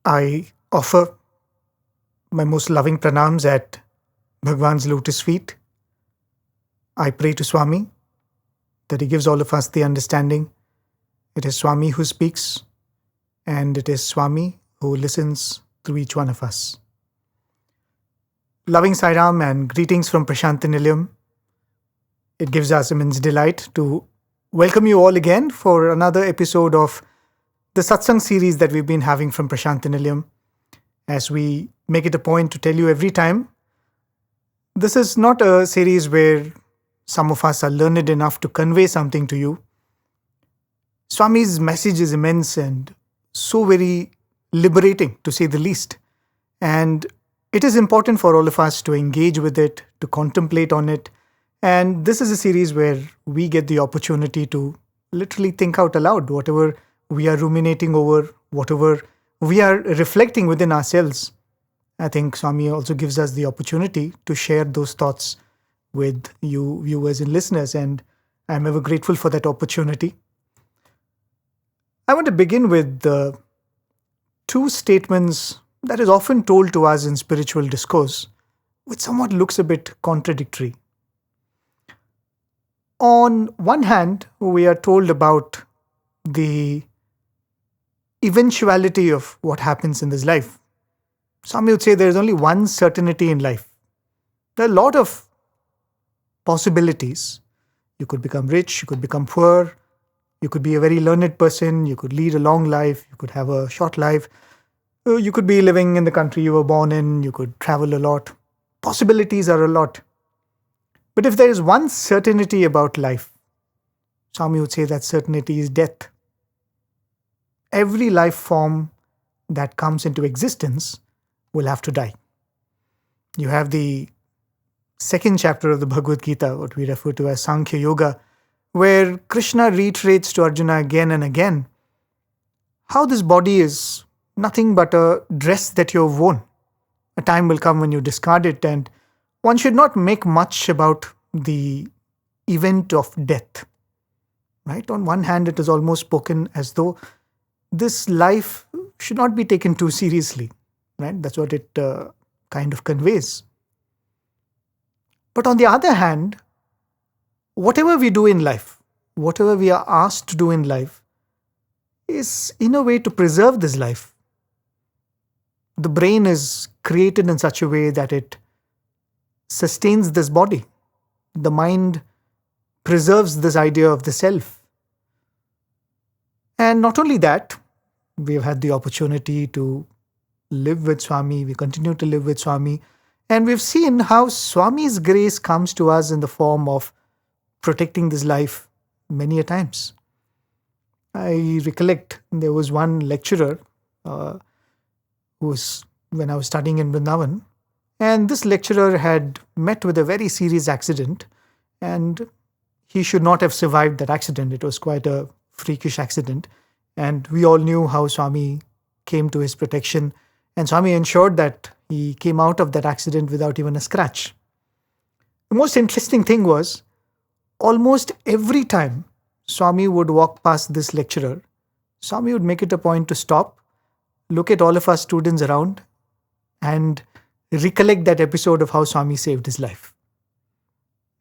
I offer my most loving pranams at Bhagwan's lotus feet. I pray to Swami that he gives all of us the understanding. It is Swami who speaks, and it is Swami who listens through each one of us. Loving Sai Ram and greetings from Prasanthi Nilayam. It gives us immense delight to welcome you all again for another episode of the Satsang series that we've been having from Prasanthi Nilayam. As we make it a point to tell you every time, this is not a series where some of us are learned enough to convey something to you. Swami's message is immense and so very liberating, to say the least. And it is important for all of us to engage with it, to contemplate on it. And this is a series where we get the opportunity to literally think out aloud whatever we are ruminating over, whatever we are reflecting within ourselves. I think Swami also gives us the opportunity to share those thoughts with you viewers and listeners, and I'm ever grateful for that opportunity. I want to begin with two statements that is often told to us in spiritual discourse, which somewhat looks a bit contradictory. On one hand, we are told about the eventuality of what happens in this life. Some would say there is only one certainty in life. There are a lot of possibilities. You could become rich, you could become poor, you could be a very learned person, you could lead a long life, you could have a short life, you could be living in the country you were born in, you could travel a lot. Possibilities are a lot. But if there is one certainty about life, some would say that certainty is death. Every life form that comes into existence will have to die. You have the second chapter of the Bhagavad Gita, what we refer to as Sankhya Yoga, where Krishna reiterates to Arjuna again and again how this body is nothing but a dress that you've worn. A time will come when you discard it, and one should not make much about the event of death. Right? On one hand, it is almost spoken as though this life should not be taken too seriously. Right? That's what it kind of conveys. But on the other hand, whatever we do in life, whatever we are asked to do in life, is in a way to preserve this life. The brain is created in such a way that it sustains this body. The mind preserves this idea of the self. And not only that, we've had the opportunity to live with Swami, we continue to live with Swami, and we've seen how Swami's grace comes to us in the form of protecting this life many a times. I recollect there was one lecturer when I was studying in Vrindavan, and this lecturer had met with a very serious accident, and he should not have survived that accident. It was quite a freakish accident, and we all knew how Swami came to his protection, and Swami ensured that he came out of that accident without even a scratch. The most interesting thing was, almost every time Swami would walk past this lecturer, Swami would make it a point to stop, look at all of us students around, and recollect that episode of how Swami saved his life.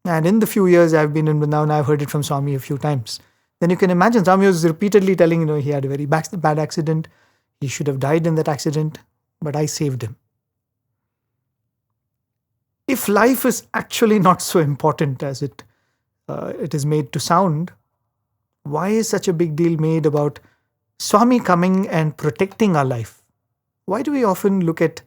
And in the few years I've been in Vrindavan, I've heard it from Swami a few times. Then you can imagine Swami was repeatedly telling, he had a very bad accident, he should have died in that accident, but I saved him. If life is actually not so important as it is made to sound, why is such a big deal made about Swami coming and protecting our life? Why do we often look at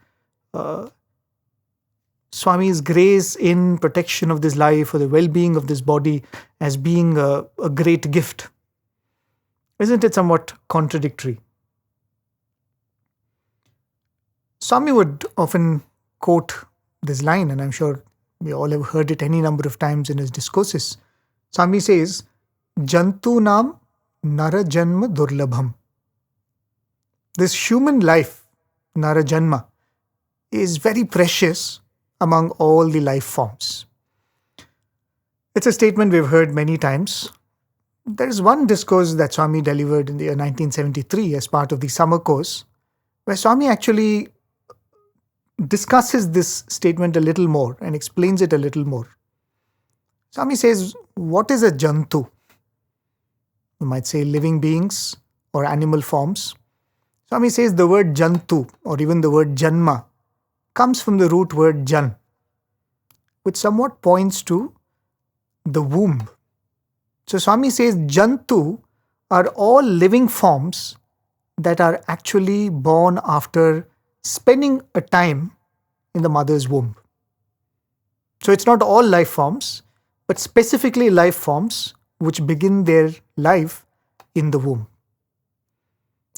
Swami's grace in protection of this life or the well-being of this body as being a great gift? Isn't it somewhat contradictory? Swami would often quote this line, and I'm sure we all have heard it any number of times in his discourses. Swami says, Jantu nam nara janma durlabham. This human life, nara janma, is very precious among all the life forms. It's a statement we've heard many times. There is one discourse that Swami delivered in the year 1973 as part of the summer course, where Swami actually discusses this statement a little more and explains it a little more. Swami says, what is a jantu? You might say living beings or animal forms. Swami says the word jantu or even the word janma comes from the root word jan, which somewhat points to the womb. So Swami says jantu are all living forms that are actually born after spending a time in the mother's womb. So it's not all life forms, but specifically life forms which begin their life in the womb.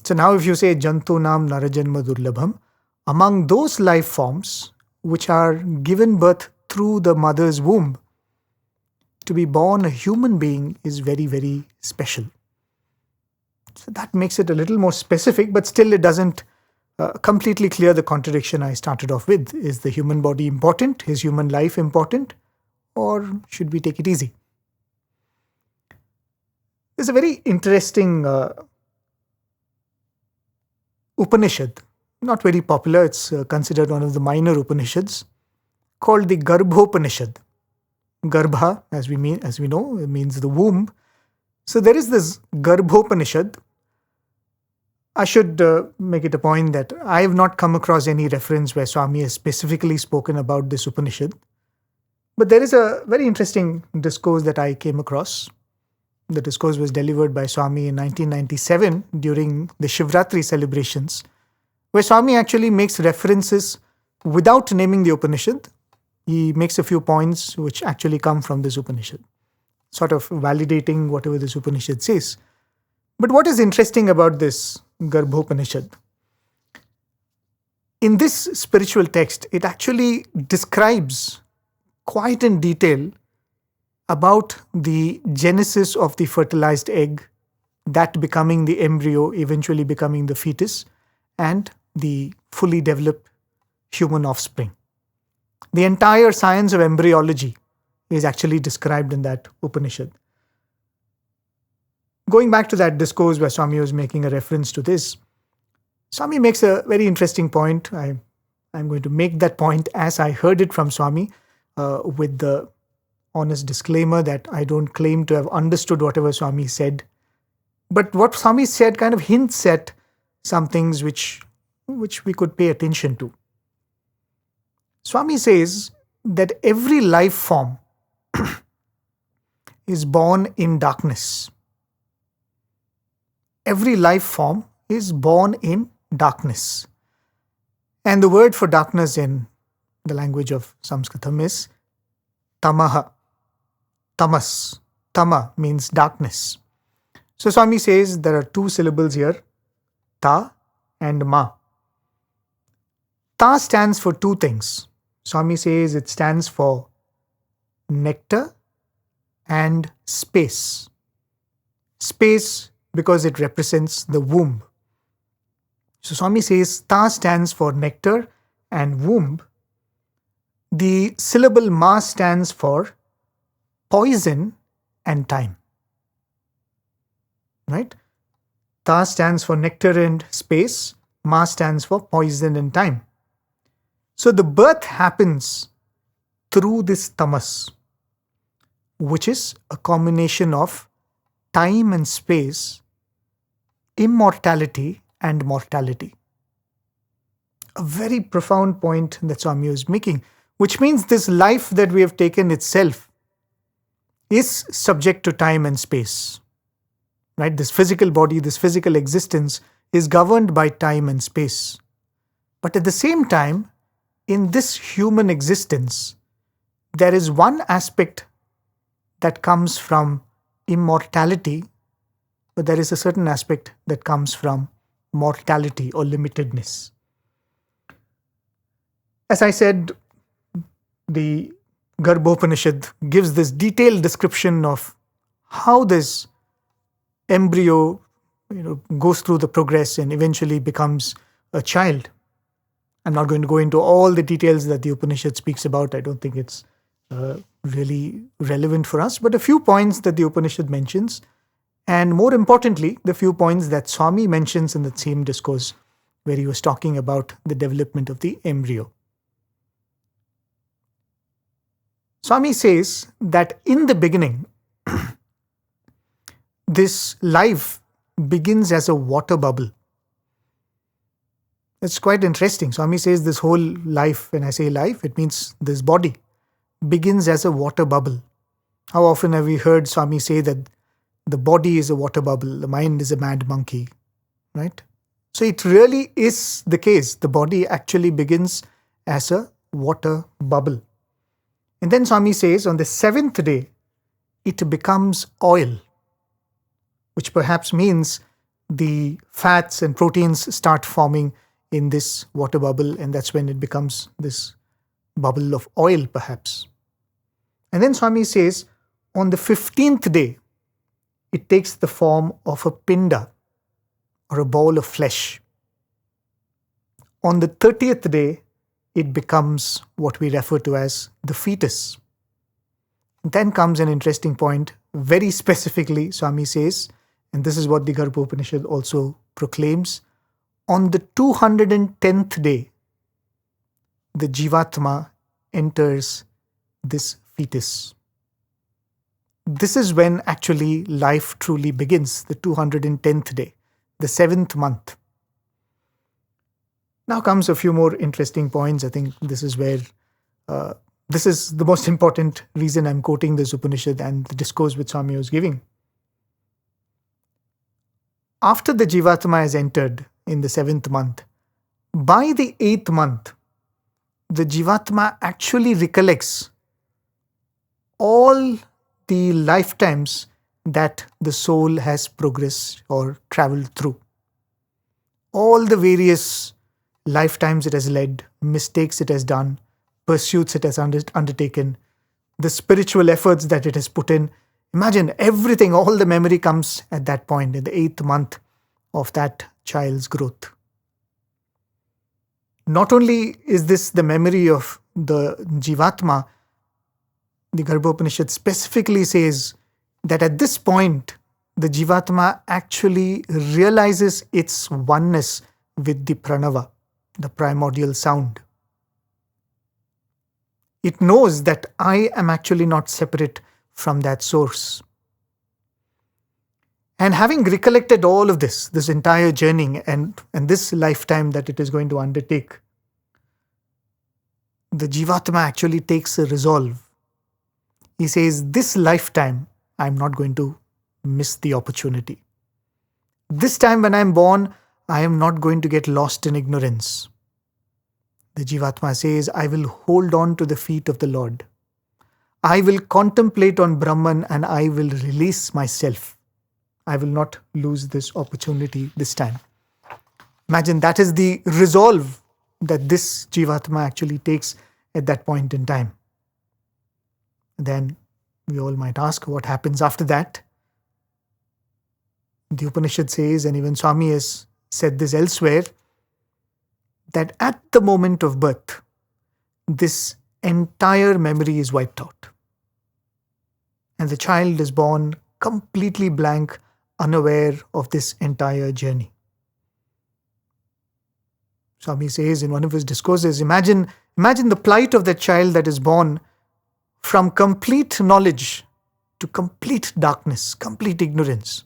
So now if you say jantu nam narajanma durlabham, among those life forms which are given birth through the mother's womb, to be born a human being is very, very special. So that makes it a little more specific, but still it doesn't completely clear the contradiction I started off with. Is the human body important? Is human life important? Or should we take it easy? There's a very interesting Upanishad, not very popular, it's considered one of the minor Upanishads, called the Garbhopanishad. Garbha, as we know, it means the womb. So there is this Garbhopanishad. I should make it a point that I have not come across any reference where Swami has specifically spoken about this Upanishad. But there is a very interesting discourse that I came across. The discourse was delivered by Swami in 1997 during the Shivratri celebrations, where Swami actually makes references without naming the Upanishad. He makes a few points which actually come from this Upanishad, sort of validating whatever this Upanishad says. But what is interesting about this Garbhopanishad? In this spiritual text, it actually describes quite in detail about the genesis of the fertilized egg, that becoming the embryo, eventually becoming the fetus, and the fully developed human offspring. The entire science of embryology is actually described in that Upanishad. Going back to that discourse where Swami was making a reference to this, Swami makes a very interesting point. I'm going to make that point as I heard it from Swami, with the honest disclaimer that I don't claim to have understood whatever Swami said. But what Swami said kind of hints at some things which we could pay attention to. Swami says that every life form is born in darkness. Every life form is born in darkness. And the word for darkness in the language of Sanskritam is tamaha. Tamas. Tama means darkness. So Swami says there are two syllables here, ta and ma. Ta stands for two things. Swami says it stands for nectar and space. Space because it represents the womb. So Swami says ta stands for nectar and womb. The syllable ma stands for poison and time. Right? Ta stands for nectar and space. Ma stands for poison and time. So the birth happens through this tamas, which is a combination of time and space, immortality and mortality. A very profound point that Swami is making, which means this life that we have taken itself is subject to time and space. Right? This physical body, this physical existence is governed by time and space. But at the same time, in this human existence, there is one aspect that comes from immortality, but there is a certain aspect that comes from mortality or limitedness. As I said, the Garbhopanishad gives this detailed description of how this embryo goes through the progress and eventually becomes a child. I'm not going to go into all the details that the Upanishad speaks about. I don't think it's really relevant for us, but a few points that the Upanishad mentions, and more importantly, the few points that Swami mentions in the same discourse where he was talking about the development of the embryo. Swami says that in the beginning, this life begins as a water bubble. It's quite interesting. Swami says this whole life, when I say life, it means this body begins as a water bubble. How often have we heard Swami say that the body is a water bubble, the mind is a mad monkey, right? So it really is the case. The body actually begins as a water bubble. And then Swami says on the 7th day, it becomes oil, which perhaps means the fats and proteins start forming in this water bubble, and that's when it becomes this bubble of oil perhaps. And then Swami says on the 15th day, it takes the form of a pinda or a ball of flesh. On the 30th day, it becomes what we refer to as the fetus. Then comes an interesting point. Very specifically, Swami says, and this is what the Garbha Upanishad also proclaims, on the 210th day, the Jivatma enters this fetus. This is when actually life truly begins, the 210th day, the 7th month. Now comes a few more interesting points. I think this is where, this is the most important reason I'm quoting this Upanishad and the discourse which Swami was giving. After the Jivatma has entered in the 7th month, by the 8th month, the Jivatma actually recollects all the lifetimes that the soul has progressed or traveled through. All the various lifetimes it has led, mistakes it has done, pursuits it has undertaken, the spiritual efforts that it has put in. Imagine everything, all the memory comes at that point, in the 8th month of that child's growth. Not only is this the memory of the Jivatma, the Garbha Upanishad specifically says that at this point, the Jivatma actually realizes its oneness with the Pranava, the primordial sound. It knows that I am actually not separate from that source. And having recollected all of this entire journey and this lifetime that it is going to undertake, the Jivatma actually takes a resolve. He says, this lifetime, I'm not going to miss the opportunity. This time when I'm born, I am not going to get lost in ignorance. The Jivatma says, I will hold on to the feet of the Lord. I will contemplate on Brahman and I will release myself. I will not lose this opportunity this time. Imagine that is the resolve that this Jivatma actually takes at that point in time. Then we all might ask, what happens after that? The Upanishad says, and even Swami has said this elsewhere, that at the moment of birth, this entire memory is wiped out. And the child is born completely blank, unaware of this entire journey. Swami says in one of his discourses, imagine the plight of that child that is born from complete knowledge to complete darkness, complete ignorance.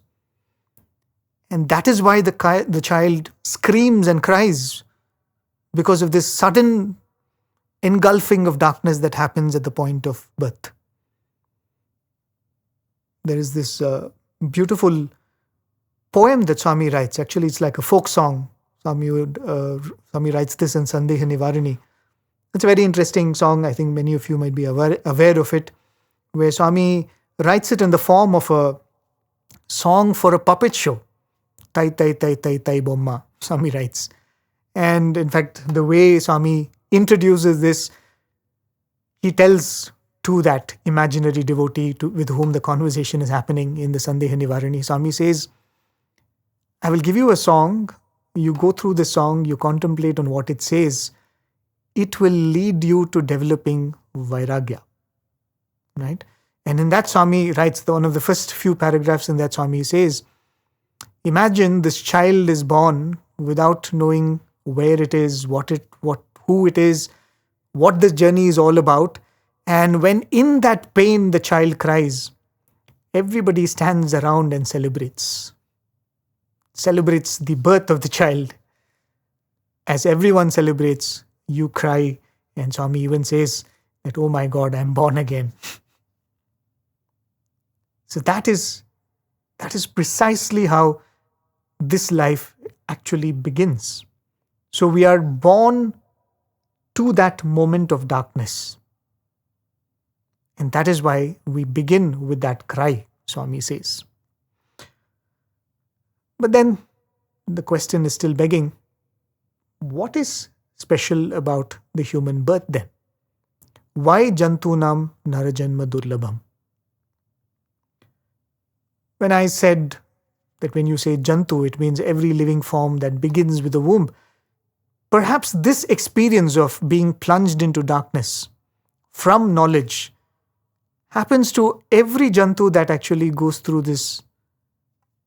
And that is why the child screams and cries, because of this sudden engulfing of darkness that happens at the point of birth. There is this beautiful poem that Swami writes. Actually, it's like a folk song. Swami writes this in Sandeha Nivarani. It's a very interesting song. I think many of you might be aware of it, where Swami writes it in the form of a song for a puppet show. Tai tai tai tai tai bomma, Swami writes. And in fact, the way Swami introduces this, he tells to that imaginary devotee with whom the conversation is happening in the Sandeha Nivarani. Swami says, I will give you a song. You go through the song, you contemplate on what it says. It will lead you to developing vairagya. Right? And in that, Swami writes one of the first few paragraphs in that, Swami says, imagine this child is born without knowing where it is, who it is, what this journey is all about. And when in that pain the child cries, everybody stands around and celebrates the birth of the child. As everyone celebrates, you cry, and Swami even says that, oh my God, I'm born again. So that is precisely how this life actually begins. So we are born to that moment of darkness. And that is why we begin with that cry, Swami says. But then the question is still begging, what is special about the human birth then? Why jantunam narajanma durlabham? When I said that when you say jantu, it means every living form that begins with a womb. Perhaps this experience of being plunged into darkness from knowledge happens to every jantu that actually goes through this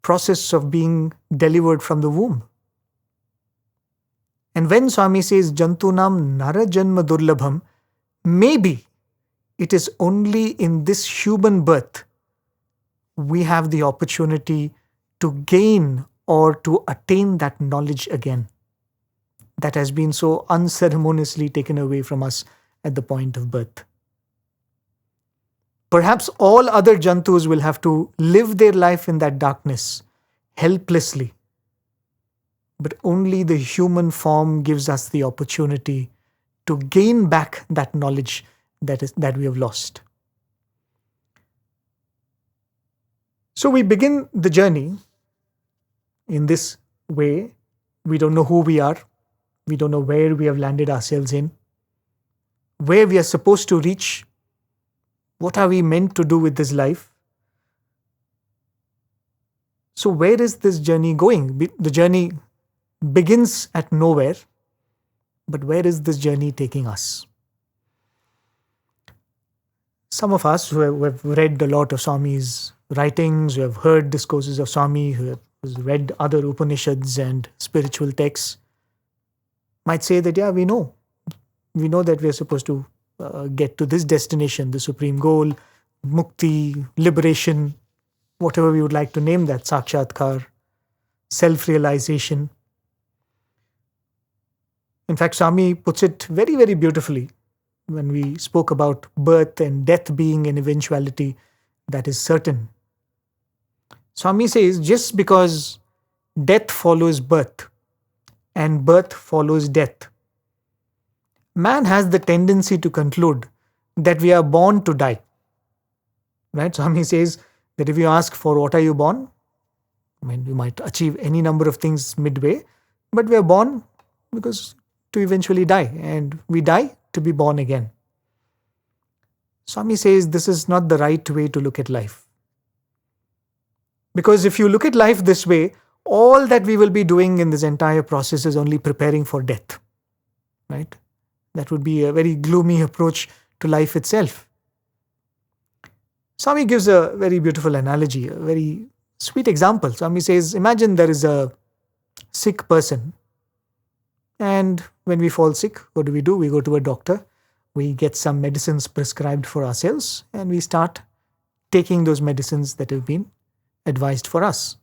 process of being delivered from the womb. And when Swami says jantunam nara janma durlabham, maybe it is only in this human birth we have the opportunity to gain or to attain that knowledge again that has been so unceremoniously taken away from us at the point of birth. Perhaps all other jantus will have to live their life in that darkness, helplessly. But only the human form gives us the opportunity to gain back that knowledge that we have lost. So we begin the journey in this way. We don't know who we are. We don't know where we have landed ourselves in, where we are supposed to reach. What are we meant to do with this life? So where is this journey going? The journey begins at nowhere, but where is this journey taking us? Some of us who have read a lot of Swami's writings, who have heard discourses of Swami, who have read other Upanishads and spiritual texts, might say that, yeah, we know that we are supposed to get to this destination, the supreme goal, mukti, liberation, whatever we would like to name that, sakshatkar, self-realization. In fact, Swami puts it very, very beautifully when we spoke about birth and death being an eventuality that is certain. Swami says, just because death follows birth and birth follows death, man has the tendency to conclude that we are born to die. Right? Swami says that if you ask for what are you born, we might achieve any number of things midway, but we are born because to eventually die, and we die to be born again. Swami says this is not the right way to look at life. Because if you look at life this way, all that we will be doing in this entire process is only preparing for death. Right? That would be a very gloomy approach to life itself. Swami gives a very beautiful analogy, a very sweet example. Swami says, imagine there is a sick person. And when we fall sick, what do? We go to a doctor. We get some medicines prescribed for ourselves, and we start taking those medicines that have been advised for us.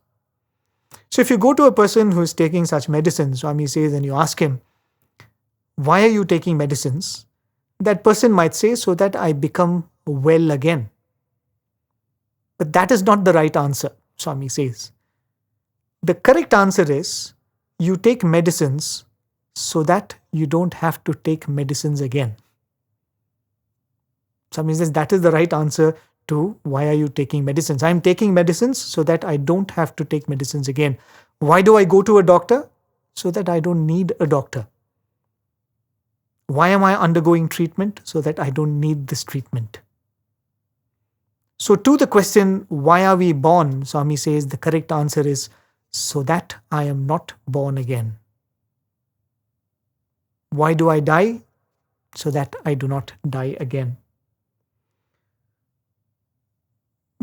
So if you go to a person who is taking such medicines, Swami says, and you ask him, why are you taking medicines? That person might say, so that I become well again. But that is not the right answer, Swami says. The correct answer is, you take medicines so that you don't have to take medicines again. Swami says that is the right answer to why are you taking medicines. I am taking medicines so that I don't have to take medicines again. Why do I go to a doctor? So that I don't need a doctor. Why am I undergoing treatment? So that I don't need this treatment. So to the question, why are we born? Swami says the correct answer is, so that I am not born again. Why do I die? So that I do not die again.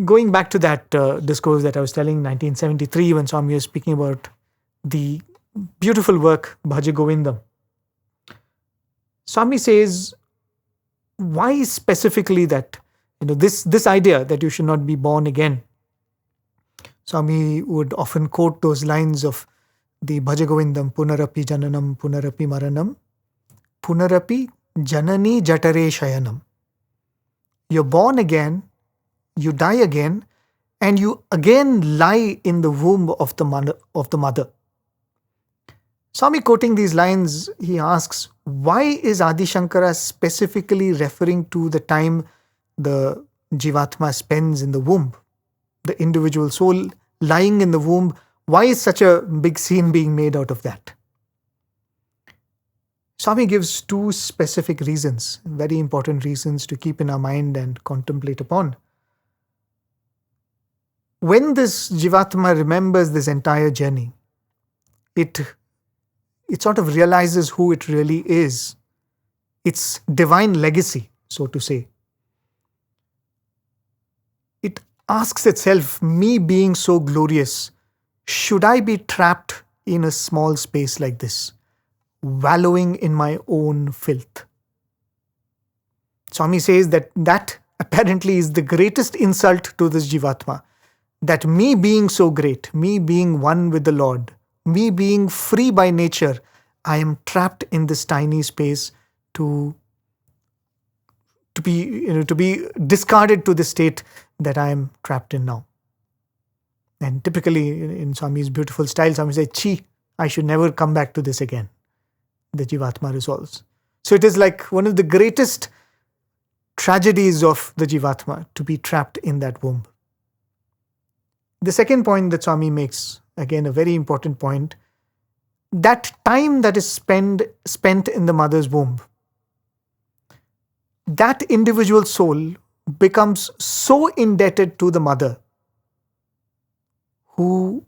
Going back to that discourse that I was telling, 1973, when Swami was speaking about the beautiful work, Bhaja Govindam. Swami says, why specifically that, this idea that you should not be born again? Swami would often quote those lines of the Bhaja Govindam, Punarapi Jananam, Punarapi Maranam, Punarapi Janani Jatare Shayanam. You're born again, you die again, and you again lie in the womb of the mother. Swami quoting these lines, he asks, why is Adi Shankara specifically referring to the time the Jivatma spends in the womb, the individual soul lying in the womb? Why is such a big scene being made out of that? Swami gives two specific reasons, very important reasons to keep in our mind and contemplate upon. When this Jivatma remembers this entire journey, it sort of realizes who it really is, its divine legacy, so to say. It asks itself, me being so glorious, should I be trapped in a small space like this, wallowing in my own filth? Swami says that apparently is the greatest insult to this Jivatma, that me being so great, me being one with the Lord, me being free by nature, I am trapped in this tiny space to be discarded to the state that I am trapped in now. And typically in Swami's beautiful style, Swami says, "Chi, I should never come back to this again." The Jivatma resolves. So it is like one of the greatest tragedies of the Jivatma to be trapped in that womb. The second point that Swami makes, again a very important point, that time that is spent in the mother's womb, that individual soul becomes so indebted to the mother who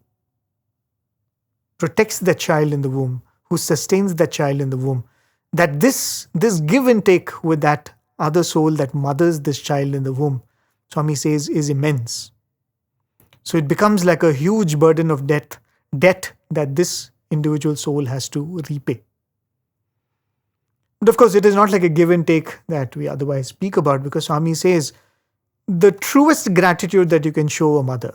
protects the child in the womb, who sustains the child in the womb, that this give and take with that other soul that mothers this child in the womb, Swami says, is immense. So it becomes like a huge burden of debt that this individual soul has to repay. But of course, it is not like a give and take that we otherwise speak about, because Swami says the truest gratitude that you can show a mother,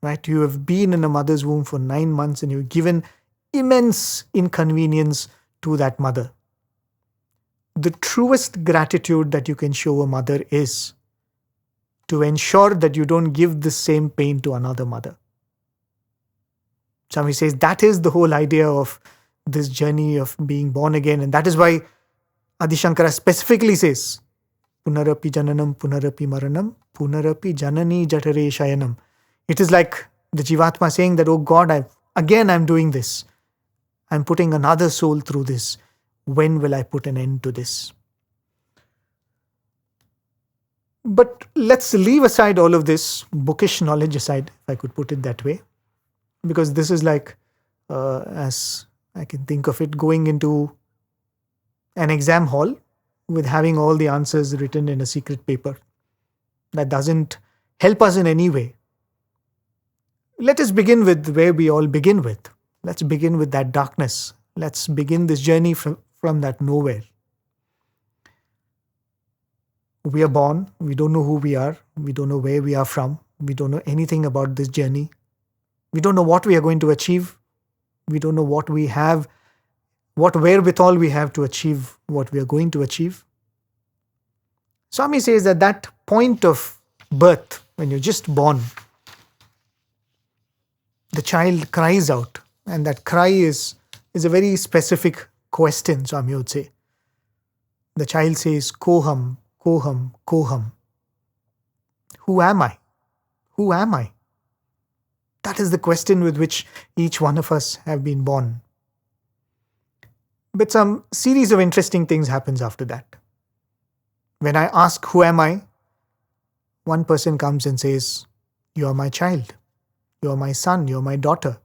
right? You have been in a mother's womb for 9 months and you've given immense inconvenience to that mother. The truest gratitude that you can show a mother is to ensure that you don't give the same pain to another mother. Swami says that is the whole idea of this journey of being born again, and that is why Adi Shankara specifically says, Punarapi Jananam, Punarapi Maranam, Punarapi Janani Jatare Shayanam. It is like the Jivatma saying that, oh God, I'm doing this. I'm putting another soul through this. When will I put an end to this? But let's leave aside all of this bookish knowledge aside, if I could put it that way, because this is like, as I can think of it, going into an exam hall with having all the answers written in a secret paper. That doesn't help us in any way. Let us begin with where we all begin with. Let's begin with that darkness. Let's begin this journey from that nowhere. We are born, we don't know who we are, we don't know where we are from, we don't know anything about this journey. We don't know what we are going to achieve. We don't know what we have, what wherewithal we have to achieve what we are going to achieve. Swami says that that point of birth, when you're just born, the child cries out, and that cry is a very specific question, Swami would say. The child says, Koham, Koham, Koham. Who am I? Who am I? That is the question with which each one of us have been born. But some series of interesting things happens after that. When I ask, who am I? One person comes and says, you are my child. You are my son. You are my daughter.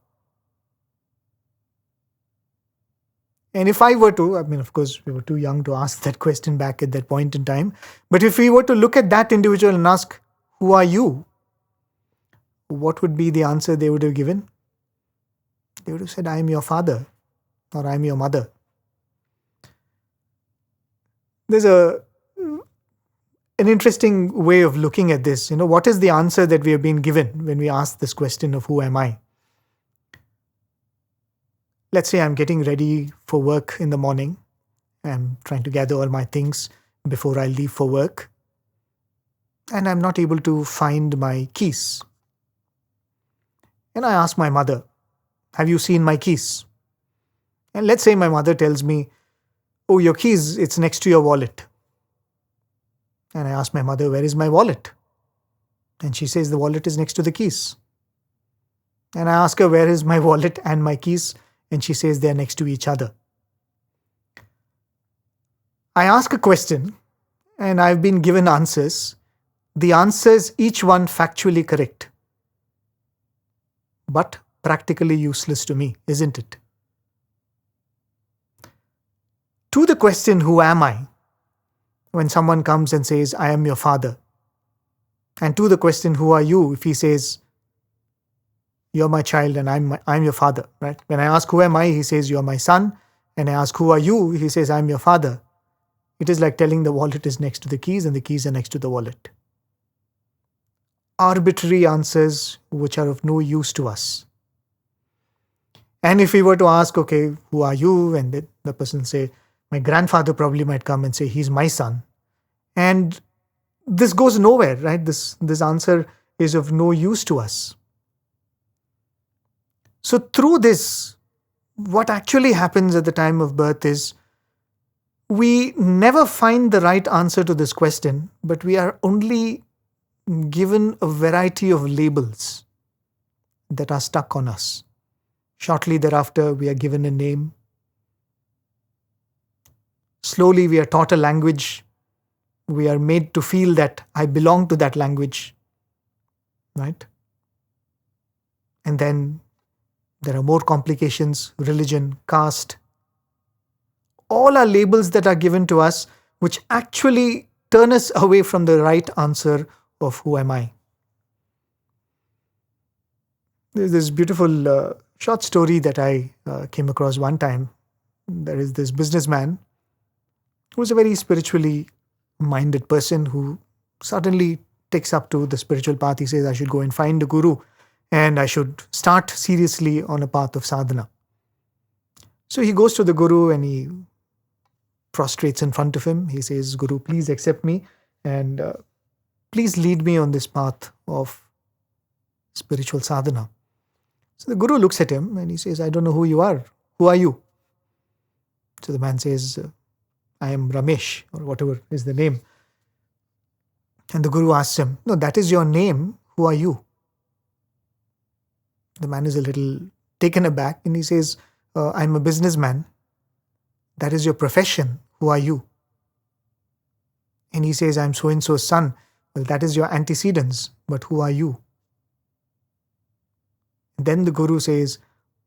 And if I were to, of course, we were too young to ask that question back at that point in time. But if we were to look at that individual and ask, who are you? What would be the answer they would have given? They would have said, I am your father or I am your mother. There's an interesting way of looking at this. What is the answer that we have been given when we ask this question of who am I? Let's say I'm getting ready for work in the morning. I'm trying to gather all my things before I leave for work. And I'm not able to find my keys. And I ask my mother, have you seen my keys? And let's say my mother tells me, oh, your keys, it's next to your wallet. And I ask my mother, where is my wallet? And she says, the wallet is next to the keys. And I ask her, where is my wallet and my keys? And she says, they are next to each other. I ask a question, and I've been given answers. The answers, each one factually correct, but practically useless to me, isn't it? To the question, who am I? When someone comes and says, I am your father. And to the question, who are you? If he says, you're my child and I'm your father, right? When I ask, who am I? He says, you're my son. And I ask, who are you? He says, I'm your father. It is like telling the wallet is next to the keys and the keys are next to the wallet. Arbitrary answers which are of no use to us. And if we were to ask, okay, who are you? And the person say, my grandfather probably might come and say, he's my son. And this goes nowhere, right? This answer is of no use to us. So through this, what actually happens at the time of birth is we never find the right answer to this question, but we are only given a variety of labels that are stuck on us. Shortly thereafter, we are given a name. Slowly, we are taught a language. We are made to feel that I belong to that language, right? And then there are more complications, religion, caste. All are labels that are given to us, which actually turn us away from the right answer of who am I. There's this beautiful short story that I came across one time. There is this businessman who is a very spiritually minded person who suddenly takes up to the spiritual path. He says, I should go and find a guru and I should start seriously on a path of sadhana. So he goes to the guru and he prostrates in front of him. He says, Guru, please accept me and please lead me on this path of spiritual sadhana. So the guru looks at him and he says, I don't know who you are. Who are you? So the man says, I am Ramesh, or whatever is the name. And the guru asks him, no, that is your name. Who are you? The man is a little taken aback and he says, I'm a businessman. That is your profession. Who are you? And he says, I'm so-and-so's son. Well, that is your antecedents. But who are you? Then the guru says,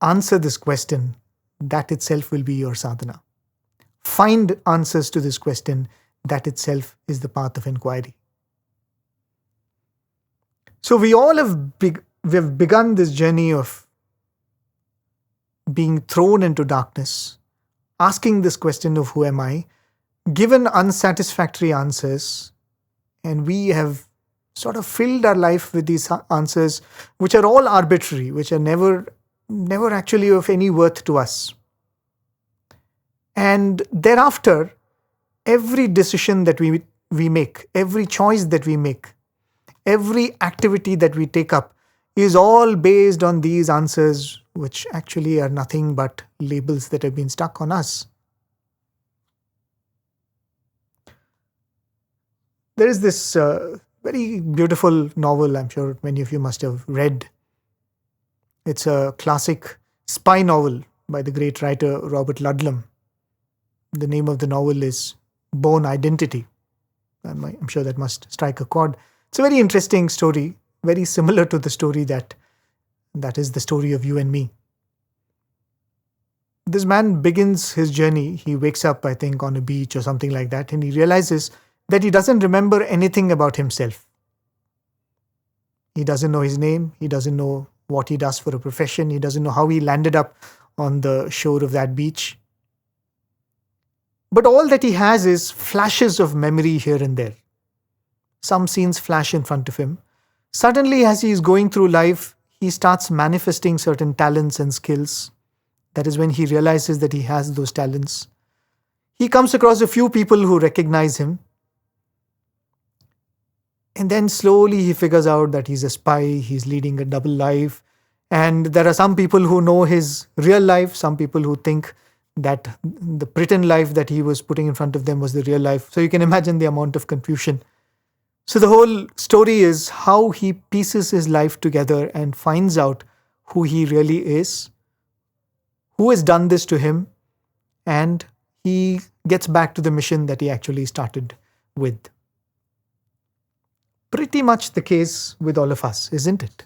answer this question. That itself will be your sadhana. Find answers to this question. That itself is the path of inquiry. So we all have begun this journey of being thrown into darkness, asking this question of who am I, given unsatisfactory answers, and we have sort of filled our life with these answers which are all arbitrary, which are never actually of any worth to us. And thereafter, every decision that we make, every choice that we make, every activity that we take up is all based on these answers, which actually are nothing but labels that have been stuck on us. There is this very beautiful novel, I'm sure many of you must have read. It's a classic spy novel by the great writer Robert Ludlum. The name of the novel is Born Identity. I'm sure that must strike a chord. It's a very interesting story, very similar to the story that is the story of you and me. This man begins his journey. He wakes up, I think, on a beach or something like that, and he realizes that he doesn't remember anything about himself. He doesn't know his name. He doesn't know what he does for a profession. He doesn't know how he landed up on the shore of that beach. But all that he has is flashes of memory here and there. Some scenes flash in front of him. Suddenly, as he is going through life, he starts manifesting certain talents and skills. That is when he realizes that he has those talents. He comes across a few people who recognize him. And then slowly he figures out that he's a spy, he's leading a double life. And there are some people who know his real life, some people who think that the pretend life that he was putting in front of them was the real life. So you can imagine the amount of confusion. So the whole story is how he pieces his life together and finds out who he really is, who has done this to him, and he gets back to the mission that he actually started with. Pretty much the case with all of us, isn't it?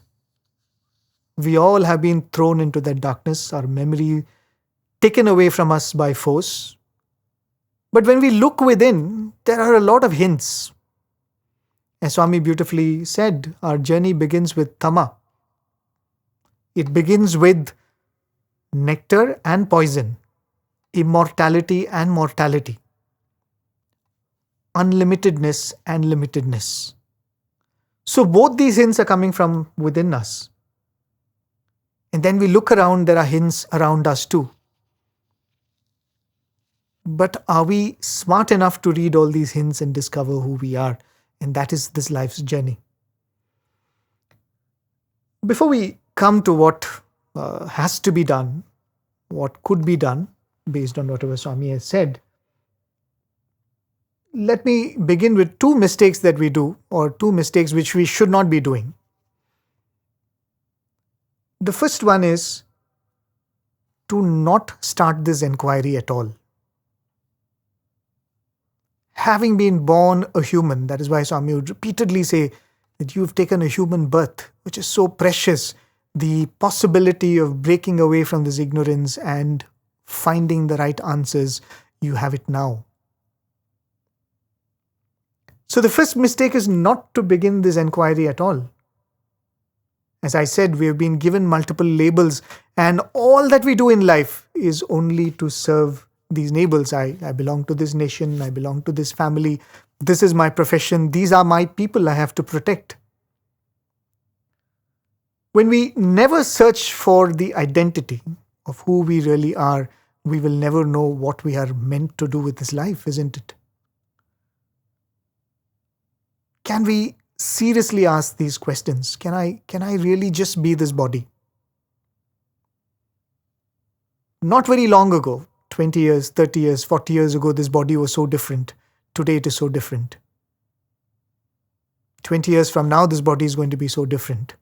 We all have been thrown into that darkness, our memory taken away from us by force. But when we look within, there are a lot of hints. As Swami beautifully said, our journey begins with tama. It begins with nectar and poison, immortality and mortality, unlimitedness and limitedness. So both these hints are coming from within us. And then we look around, there are hints around us too. But are we smart enough to read all these hints and discover who we are? And that is this life's journey. Before we come to what has to be done, what could be done based on whatever Swami has said, let me begin with two mistakes that we do, or two mistakes which we should not be doing. The first one is to not start this inquiry at all. Having been born a human, that is why Swami would repeatedly say that you've taken a human birth, which is so precious. The possibility of breaking away from this ignorance and finding the right answers, you have it now. So the first mistake is not to begin this inquiry at all. As I said, we have been given multiple labels, and all that we do in life is only to serve these labels. I belong to this nation, I belong to this family, this is my profession, these are my people I have to protect. When we never search for the identity of who we really are, we will never know what we are meant to do with this life, isn't it? Can we seriously ask these questions? Can I really just be this body? Not very long ago, 20 years, 30 years, 40 years ago, this body was so different. Today it is so different. 20 years from now, this body is going to be so different.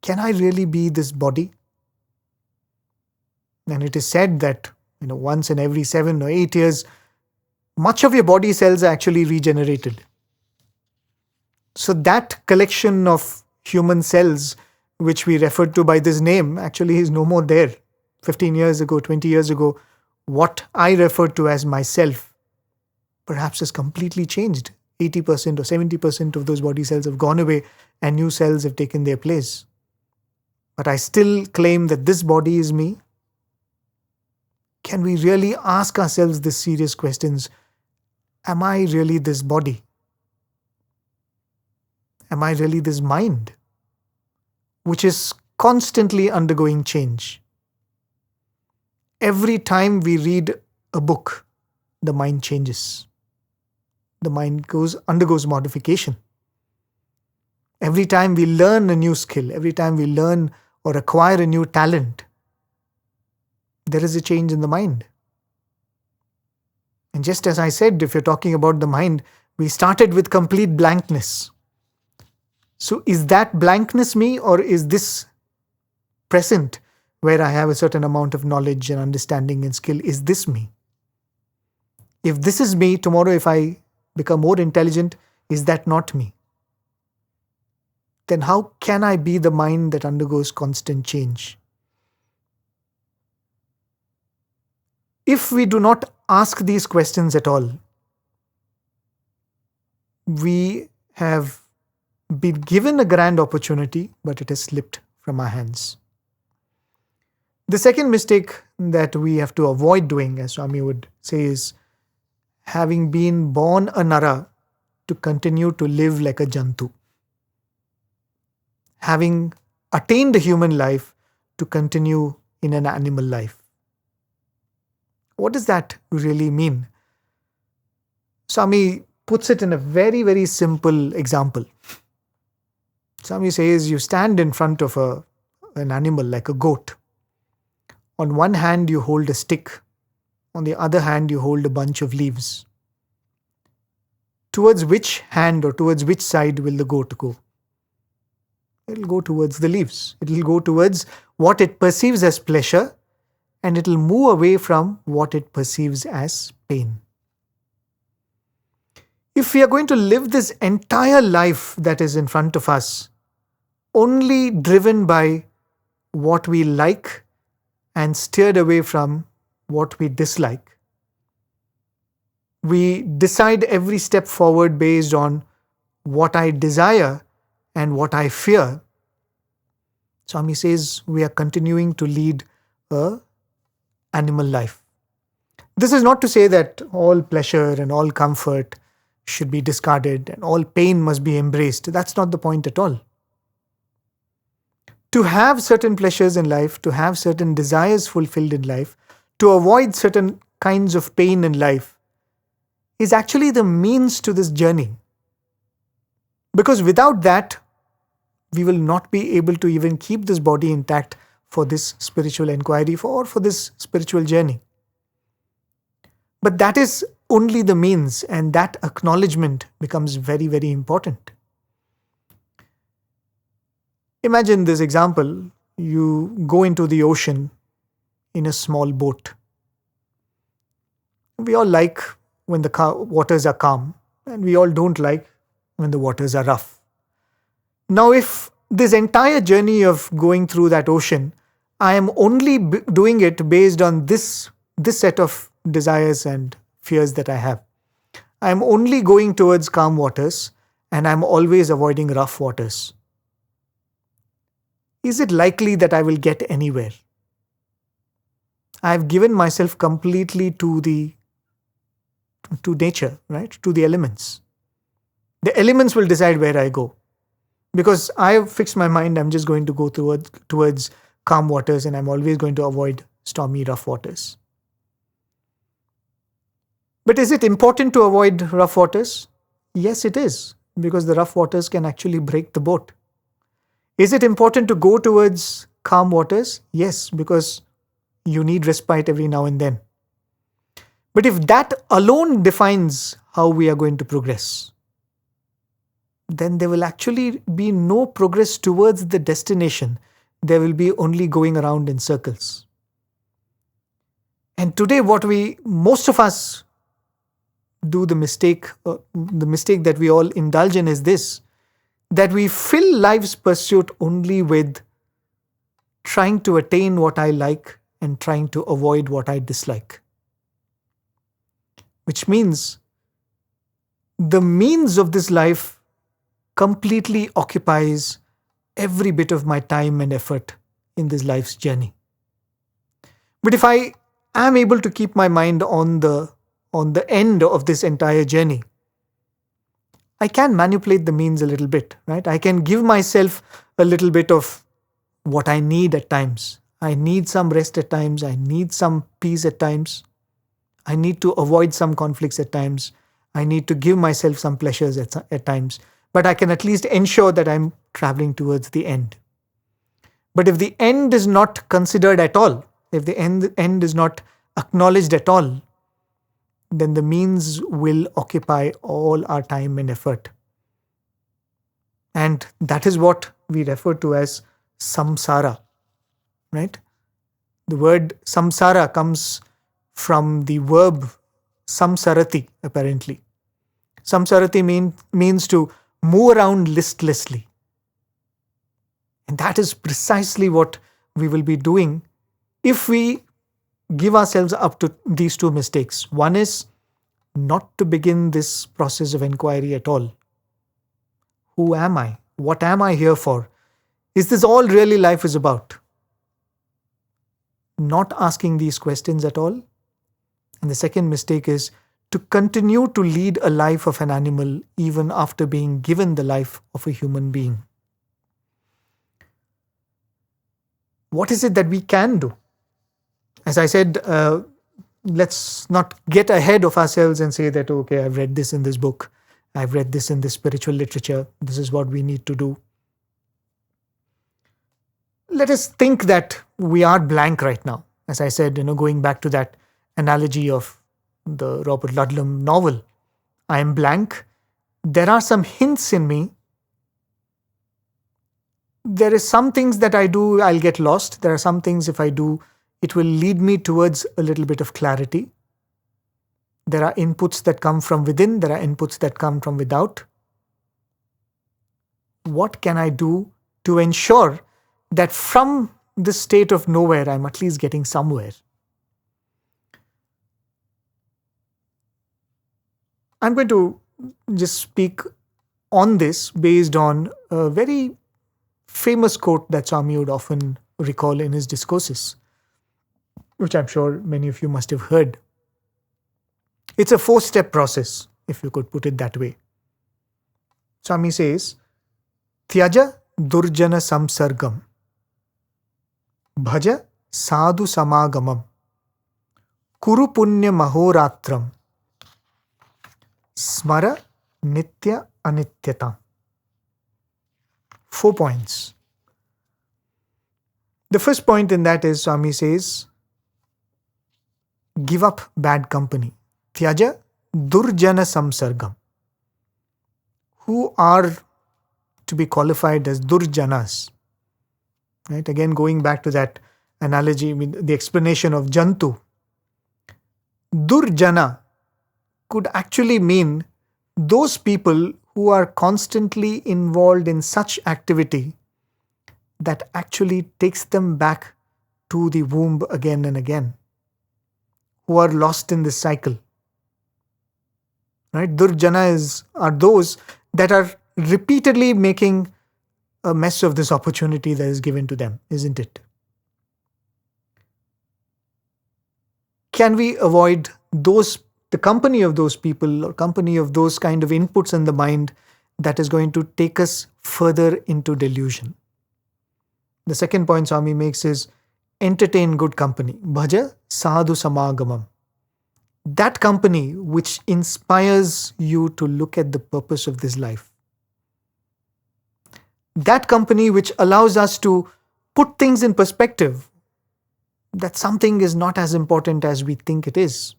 Can I really be this body? And it is said that, once in every 7 or 8 years, much of your body cells are actually regenerated. So that collection of human cells, which we referred to by this name, actually is no more there. 15 years ago, 20 years ago, what I referred to as myself perhaps has completely changed. 80% or 70% of those body cells have gone away and new cells have taken their place. But I still claim that this body is me. Can we really ask ourselves these serious questions? Am I really this body? Am I really this mind, which is constantly undergoing change? Every time we read a book, the mind changes. The mind undergoes modification. Every time we learn a new skill, every time we learn or acquire a new talent, there is a change in the mind. And just as I said, if you're talking about the mind, we started with complete blankness. So is that blankness me, or is this present where I have a certain amount of knowledge and understanding and skill? Is this me? If this is me, tomorrow if I become more intelligent, is that not me? Then how can I be the mind that undergoes constant change? If we do not ask these questions at all, we have been given a grand opportunity, but it has slipped from our hands. The second mistake that we have to avoid doing, as Swami would say, is having been born a Nara to continue to live like a Jantu. Having attained a human life to continue in an animal life. What does that really mean? Swami puts it in a very, very simple example. Swami says you stand in front of an animal like a goat. On one hand you hold a stick. On the other hand you hold a bunch of leaves. Towards which hand or towards which side will the goat go? It will go towards the leaves. It will go towards what it perceives as pleasure, and it will move away from what it perceives as pain. If we are going to live this entire life that is in front of us, only driven by what we like and steered away from what we dislike, we decide every step forward based on what I desire and what I fear. Swami says we are continuing to lead a animal life. This is not to say that all pleasure and all comfort should be discarded and all pain must be embraced. That's not the point at all. To have certain pleasures in life, to have certain desires fulfilled in life, to avoid certain kinds of pain in life is actually the means to this journey. Because without that, we will not be able to even keep this body intact for this spiritual inquiry or for this spiritual journey. But that is only the means, and that acknowledgement becomes very, very important. Imagine this example. You go into the ocean in a small boat. We all like when the waters are calm, and we all don't like when the waters are rough. Now, if this entire journey of going through that ocean, I am only doing it based on this set of desires and fears that I have. I am only going towards calm waters, and I am always avoiding rough waters. Is it likely that I will get anywhere? I have given myself completely to nature, right? To the elements. The elements will decide where I go. Because I have fixed my mind, I'm just going to go towards calm waters, and I'm always going to avoid stormy, rough waters. But is it important to avoid rough waters? Yes, it is, because the rough waters can actually break the boat. Is it important to go towards calm waters? Yes, because you need respite every now and then. But if that alone defines how we are going to progress, then there will actually be no progress towards the destination. There will be only going around in circles. And today most of us do the mistake that we all indulge in is this, that we fill life's pursuit only with trying to attain what I like and trying to avoid what I dislike. Which means the means of this life completely occupies every bit of my time and effort in this life's journey. But if I am able to keep my mind on the end of this entire journey, I can manipulate the means a little bit, right? I can give myself a little bit of what I need at times. I need some rest at times. I need some peace at times. I need to avoid some conflicts at times. I need to give myself some pleasures at times. But I can at least ensure that I'm traveling towards the end. But if the end is not considered at all, if the end is not acknowledged at all, then the means will occupy all our time and effort. And that is what we refer to as samsara, right? The word samsara comes from the verb samsarati, apparently. Samsarati means to move around listlessly. And that is precisely what we will be doing if we give ourselves up to these two mistakes. One is not to begin this process of inquiry at all. Who am I? What am I here for? Is this all really life is about? Not asking these questions at all. And the second mistake is to continue to lead a life of an animal even after being given the life of a human being. What is it that we can do? As I said, let's not get ahead of ourselves and say that, okay, I've read this in this book, I've read this in this spiritual literature, this is what we need to do. Let us think that we are blank right now. As I said, going back to that analogy of the Robert Ludlum novel, I am blank. There are some hints in me. There is some things that I do, I'll get lost. There are some things if I do, it will lead me towards a little bit of clarity. There are inputs that come from within. There are inputs that come from without. What can I do to ensure that from this state of nowhere, I'm at least getting somewhere? I'm going to just speak on this based on a very famous quote that Swami would often recall in his discourses, which I'm sure many of you must have heard. It's a 4-step process, if you could put it that way. Swami says, Tyaja durjana samsargam, bhaja sadhu samagamam, kuru punya mahoratram, smara nitya anityatam. 4 points. The first point in that is, Swami says, give up bad company. Tyaja durjana samsargam. Who are to be qualified as durjanas? Right? Again, going back to that analogy, the explanation of jantu. Durjana could actually mean those people who are constantly involved in such activity that actually takes them back to the womb again and again, who are lost in this cycle. Right? Durjana are those that are repeatedly making a mess of this opportunity that is given to them, isn't it? Can we avoid the company of those people or company of those kind of inputs in the mind that is going to take us further into delusion? The second point Swami makes is entertain good company. Bhaja sadhu samagamam. That company which inspires you to look at the purpose of this life. That company which allows us to put things in perspective, that something is not as important as we think it is.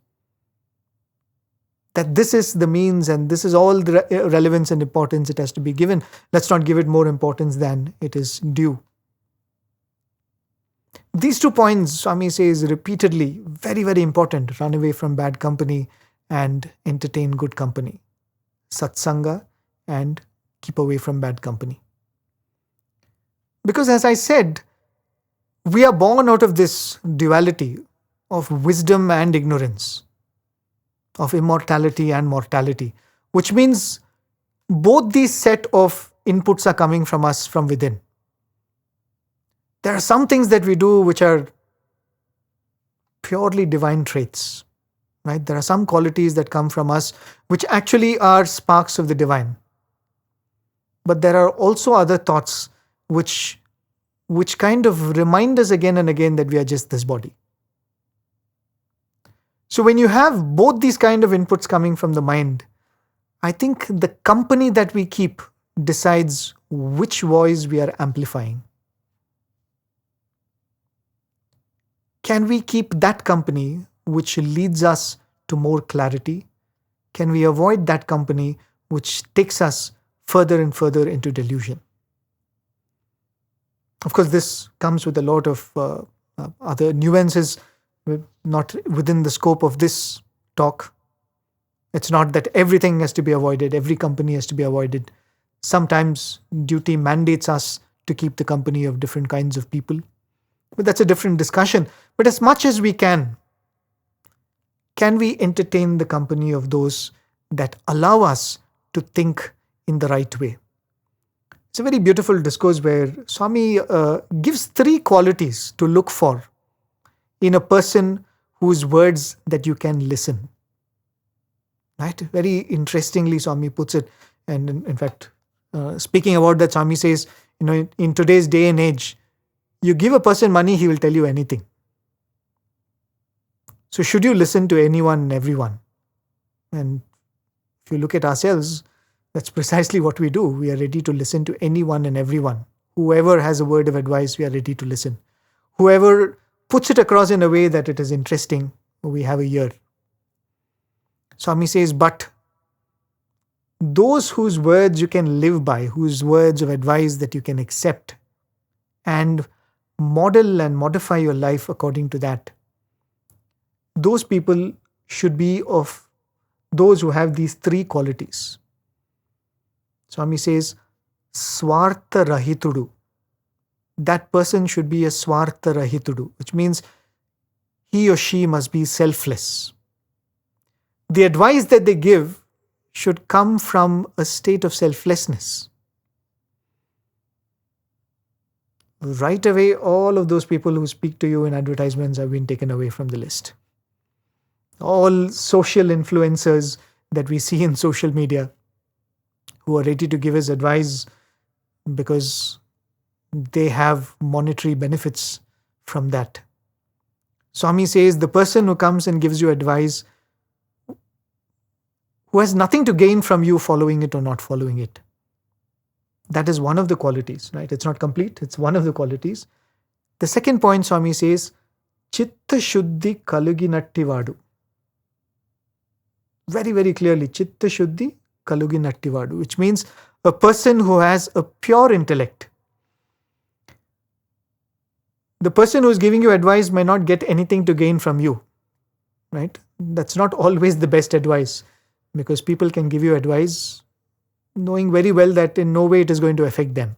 That this is the means and this is all the relevance and importance it has to be given. Let's not give it more importance than it is due. These 2 points, Swami says repeatedly, very, very important. Run away from bad company and entertain good company. Satsanga and keep away from bad company. Because as I said, we are born out of this duality of wisdom and ignorance, of immortality and mortality, which means both these set of inputs are coming from us from within. There are some things that we do which are purely divine traits, right? There are some qualities that come from us which actually are sparks of the divine. But there are also other thoughts which kind of remind us again and again that we are just this body. So when you have both these kind of inputs coming from the mind, I think the company that we keep decides which voice we are amplifying. Can we keep that company which leads us to more clarity? Can we avoid that company which takes us further and further into delusion? Of course, this comes with a lot of other nuances, not within the scope of this talk. It's not that everything has to be avoided, every company has to be avoided. Sometimes duty mandates us to keep the company of different kinds of people. But that's a different discussion. But as much as we can we entertain the company of those that allow us to think in the right way? It's a very beautiful discourse where Swami gives 3 qualities to look for in a person whose words that you can listen. Right? Very interestingly, Swami puts it. And in fact, speaking about that, Swami says, in today's day and age, you give a person money, he will tell you anything. So should you listen to anyone and everyone? And if you look at ourselves, that's precisely what we do. We are ready to listen to anyone and everyone. Whoever has a word of advice, we are ready to listen. Whoever puts it across in a way that it is interesting, we have a ear. Swami says, but those whose words you can live by, whose words of advice that you can accept and model and modify your life according to that, those people should be of those who have these 3 qualities. Swami says, Swartha Rahitudu. That person should be a Swartha Rahitudu, which means he or she must be selfless. The advice that they give should come from a state of selflessness. Right away, all of those people who speak to you in advertisements have been taken away from the list. All social influencers that we see in social media who are ready to give us advice because they have monetary benefits from that. Swami says the person who comes and gives you advice who has nothing to gain from you following it or not following it. That is one of the qualities, right? It's not complete, it's one of the qualities. The second point, Swami says, Chitta Shuddhi Kaluginatti Vadu. Very, very clearly, Chitta Shuddhi Kaluginatti Vadu, which means a person who has a pure intellect. The person who is giving you advice may not get anything to gain from you, right? That's not always the best advice, because people can give you advice knowing very well that in no way it is going to affect them.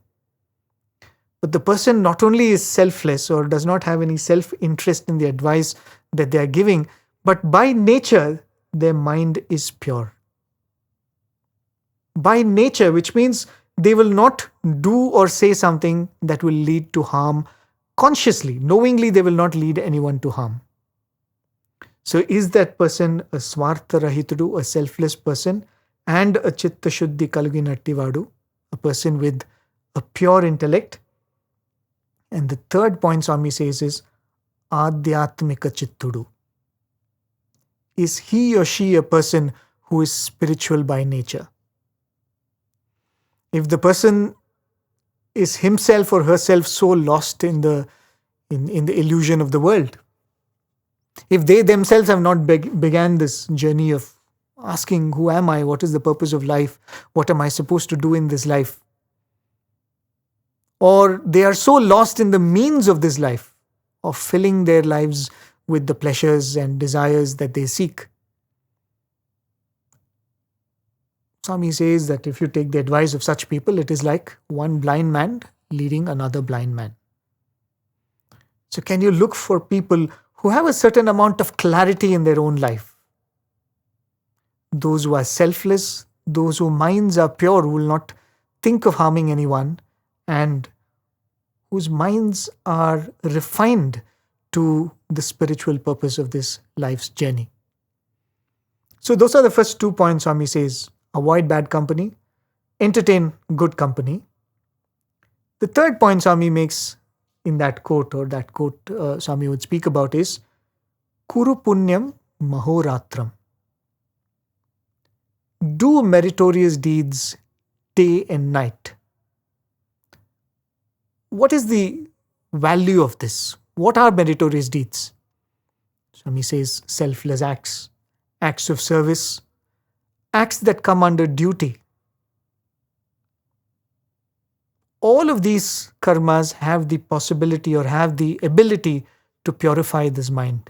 But the person not only is selfless or does not have any self-interest in the advice that they are giving, but by nature, their mind is pure. By nature, which means they will not do or say something that will lead to harm consciously. Knowingly, they will not lead anyone to harm. So is that person a Swartha Rahitudu, a selfless person, and a Chitta Shuddhi Kaluginatti Vadu, a person with a pure intellect? And the third point Swami says is Adhyatmika Chittudu. Is he or she a person who is spiritual by nature? If the person is himself or herself so lost in the illusion of the world, if they themselves have not began this journey of asking, who am I? What is the purpose of life? What am I supposed to do in this life? Or they are so lost in the means of this life, of filling their lives with the pleasures and desires that they seek. Swami says that if you take the advice of such people, it is like one blind man leading another blind man. So can you look for people who have a certain amount of clarity in their own life? Those who are selfless, those whose minds are pure, who will not think of harming anyone, and whose minds are refined to the spiritual purpose of this life's journey. So those are the first 2 points Swami says. Avoid bad company, entertain good company. The third point Swami makes in that quote, or that quote Swami would speak about, is Kuru Punyam Mahoratram. Do meritorious deeds day and night. What is the value of this? What are meritorious deeds? Swami says selfless acts, acts of service, acts that come under duty. All of these karmas have the possibility or have the ability to purify this mind.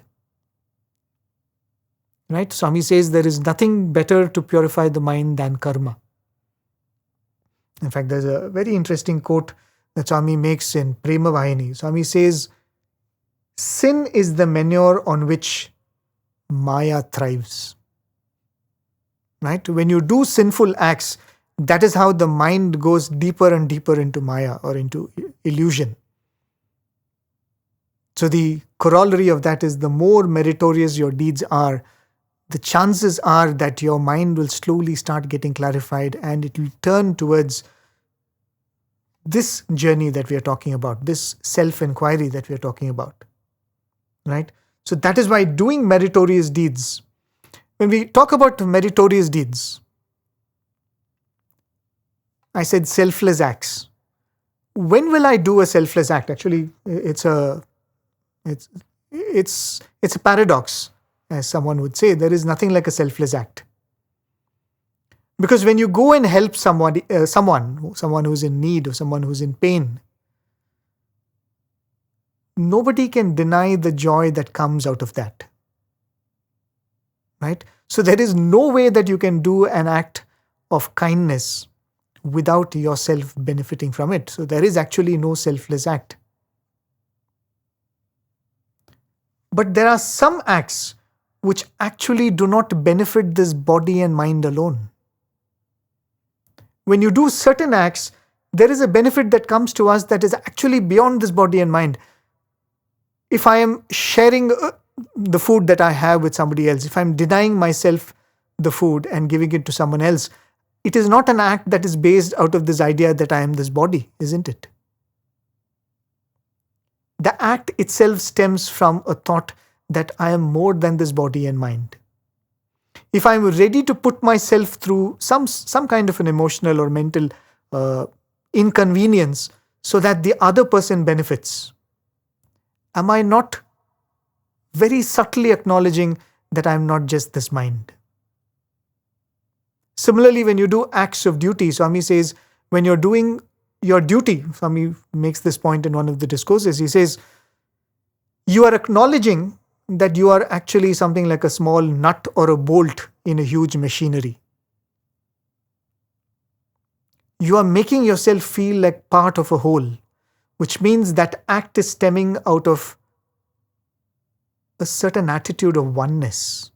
Right? Swami says there is nothing better to purify the mind than karma. In fact, there's a very interesting quote that Swami makes in Prema Vahini. Swami says, sin is the manure on which Maya thrives. Right? When you do sinful acts, that is how the mind goes deeper and deeper into Maya or into illusion. So the corollary of that is the more meritorious your deeds are, the chances are that your mind will slowly start getting clarified and it will turn towards this journey that we are talking about, this self-inquiry that we are talking about. Right? So that is why doing meritorious deeds, when we talk about meritorious deeds, I said selfless acts. When will I do a selfless act? Actually, it's a paradox, as someone would say. There is nothing like a selfless act. Because when you go and help someone who's in need or someone who's in pain, nobody can deny the joy that comes out of that. Right? So there is no way that you can do an act of kindness without yourself benefiting from it. So there is actually no selfless act. But there are some acts which actually do not benefit this body and mind alone. When you do certain acts, there is a benefit that comes to us that is actually beyond this body and mind. If I am sharing the food that I have with somebody else, if I'm denying myself the food and giving it to someone else, it is not an act that is based out of this idea that I am this body, isn't it? The act itself stems from a thought that I am more than this body and mind. If I'm ready to put myself through some kind of an emotional or mental inconvenience so that the other person benefits, am I not very subtly acknowledging that I'm not just this mind? Similarly, when you do acts of duty, Swami says, when you're doing your duty, Swami makes this point in one of the discourses, he says, you are acknowledging that you are actually something like a small nut or a bolt in a huge machinery. You are making yourself feel like part of a whole, which means that act is stemming out of a certain attitude of oneness.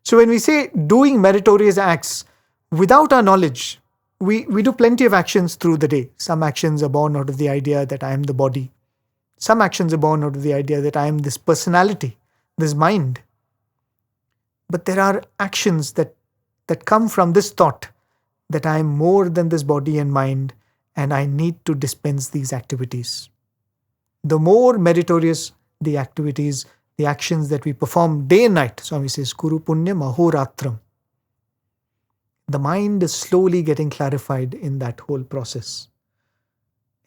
So when we say doing meritorious acts without our knowledge, we do plenty of actions through the day. Some actions are born out of the idea that I am the body. Some actions are born out of the idea that I am this personality, this mind. But there are actions that come from this thought that I am more than this body and mind, and I need to dispense these activities. The more meritorious the activities, the actions that we perform day and night, Swami says, Kuru Punyam Ahoratram. The mind is slowly getting clarified in that whole process.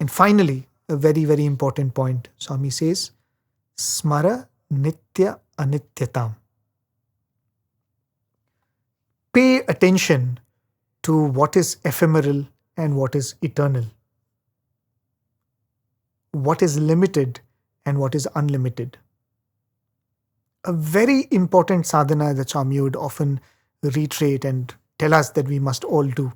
And finally, a very, very important point, Swami says, Smara Nitya Anityatam. Pay attention to what is ephemeral and what is eternal. What is limited and what is unlimited. A very important sadhana that Swami would often reiterate and tell us that we must all do.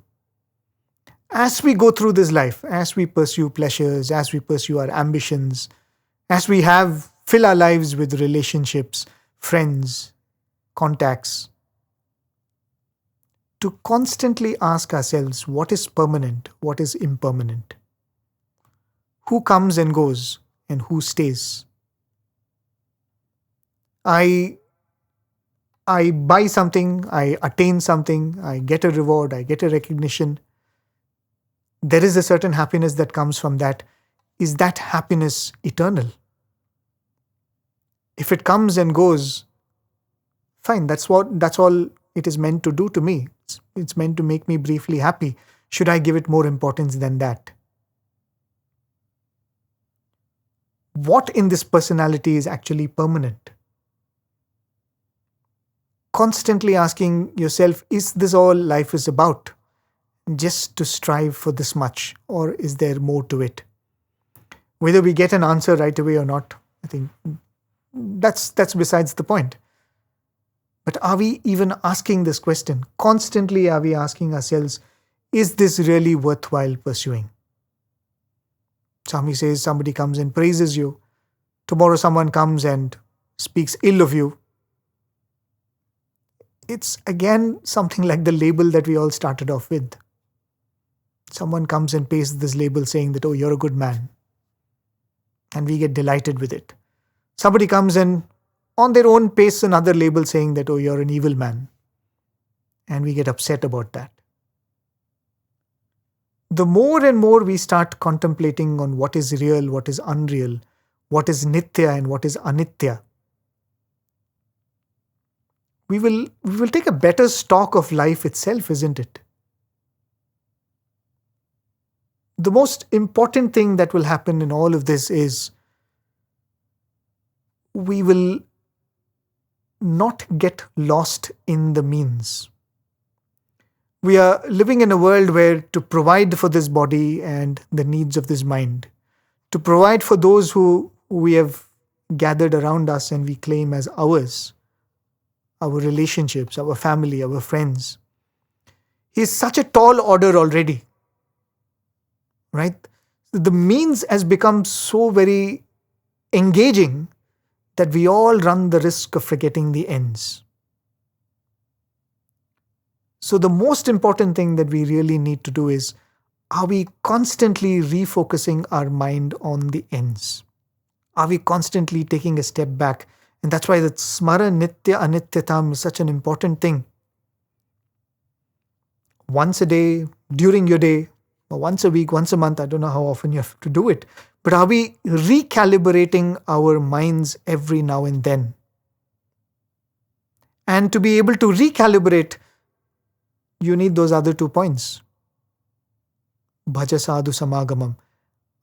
As we go through this life, as we pursue pleasures, as we pursue our ambitions, as we fill our lives with relationships, friends, contacts, to constantly ask ourselves what is permanent, what is impermanent, who comes and goes, and who stays. I buy something, I attain something, I get a reward, I get a recognition. There is a certain happiness that comes from that. Is that happiness eternal? If it comes and goes, fine, that's all it is meant to do to me. It's meant to make me briefly happy. Should I give it more importance than that? What in this personality is actually permanent? Constantly asking yourself, is this all life is about? Just to strive for this much, or is there more to it? Whether we get an answer right away or not, I think that's besides the point. But are we even asking this question? Constantly are we asking ourselves, is this really worthwhile pursuing? Swami says somebody comes and praises you. Tomorrow someone comes and speaks ill of you. It's again something like the label that we all started off with. Someone comes and pastes this label saying that, oh, you're a good man. And we get delighted with it. Somebody comes and on their own pastes another label saying that, oh, you're an evil man. And we get upset about that. The more and more we start contemplating on what is real, what is unreal, what is nitya and what is anitya, we will take a better stock of life itself, isn't it? The most important thing that will happen in all of this is we will not get lost in the means. We are living in a world where to provide for this body and the needs of this mind, to provide for those who we have gathered around us and we claim as ours, our relationships, our family, our friends, is such a tall order already, right? The means has become so very engaging that we all run the risk of forgetting the ends. So the most important thing that we really need to do is, are we constantly refocusing our mind on the ends? Are we constantly taking a step back? And that's why the smara nitya anityatam is such an important thing. Once a day, during your day, or once a week, once a month, I don't know how often you have to do it, but are we recalibrating our minds every now and then? And to be able to recalibrate, you need those other 2 points. Bhaja sadhu samagamam.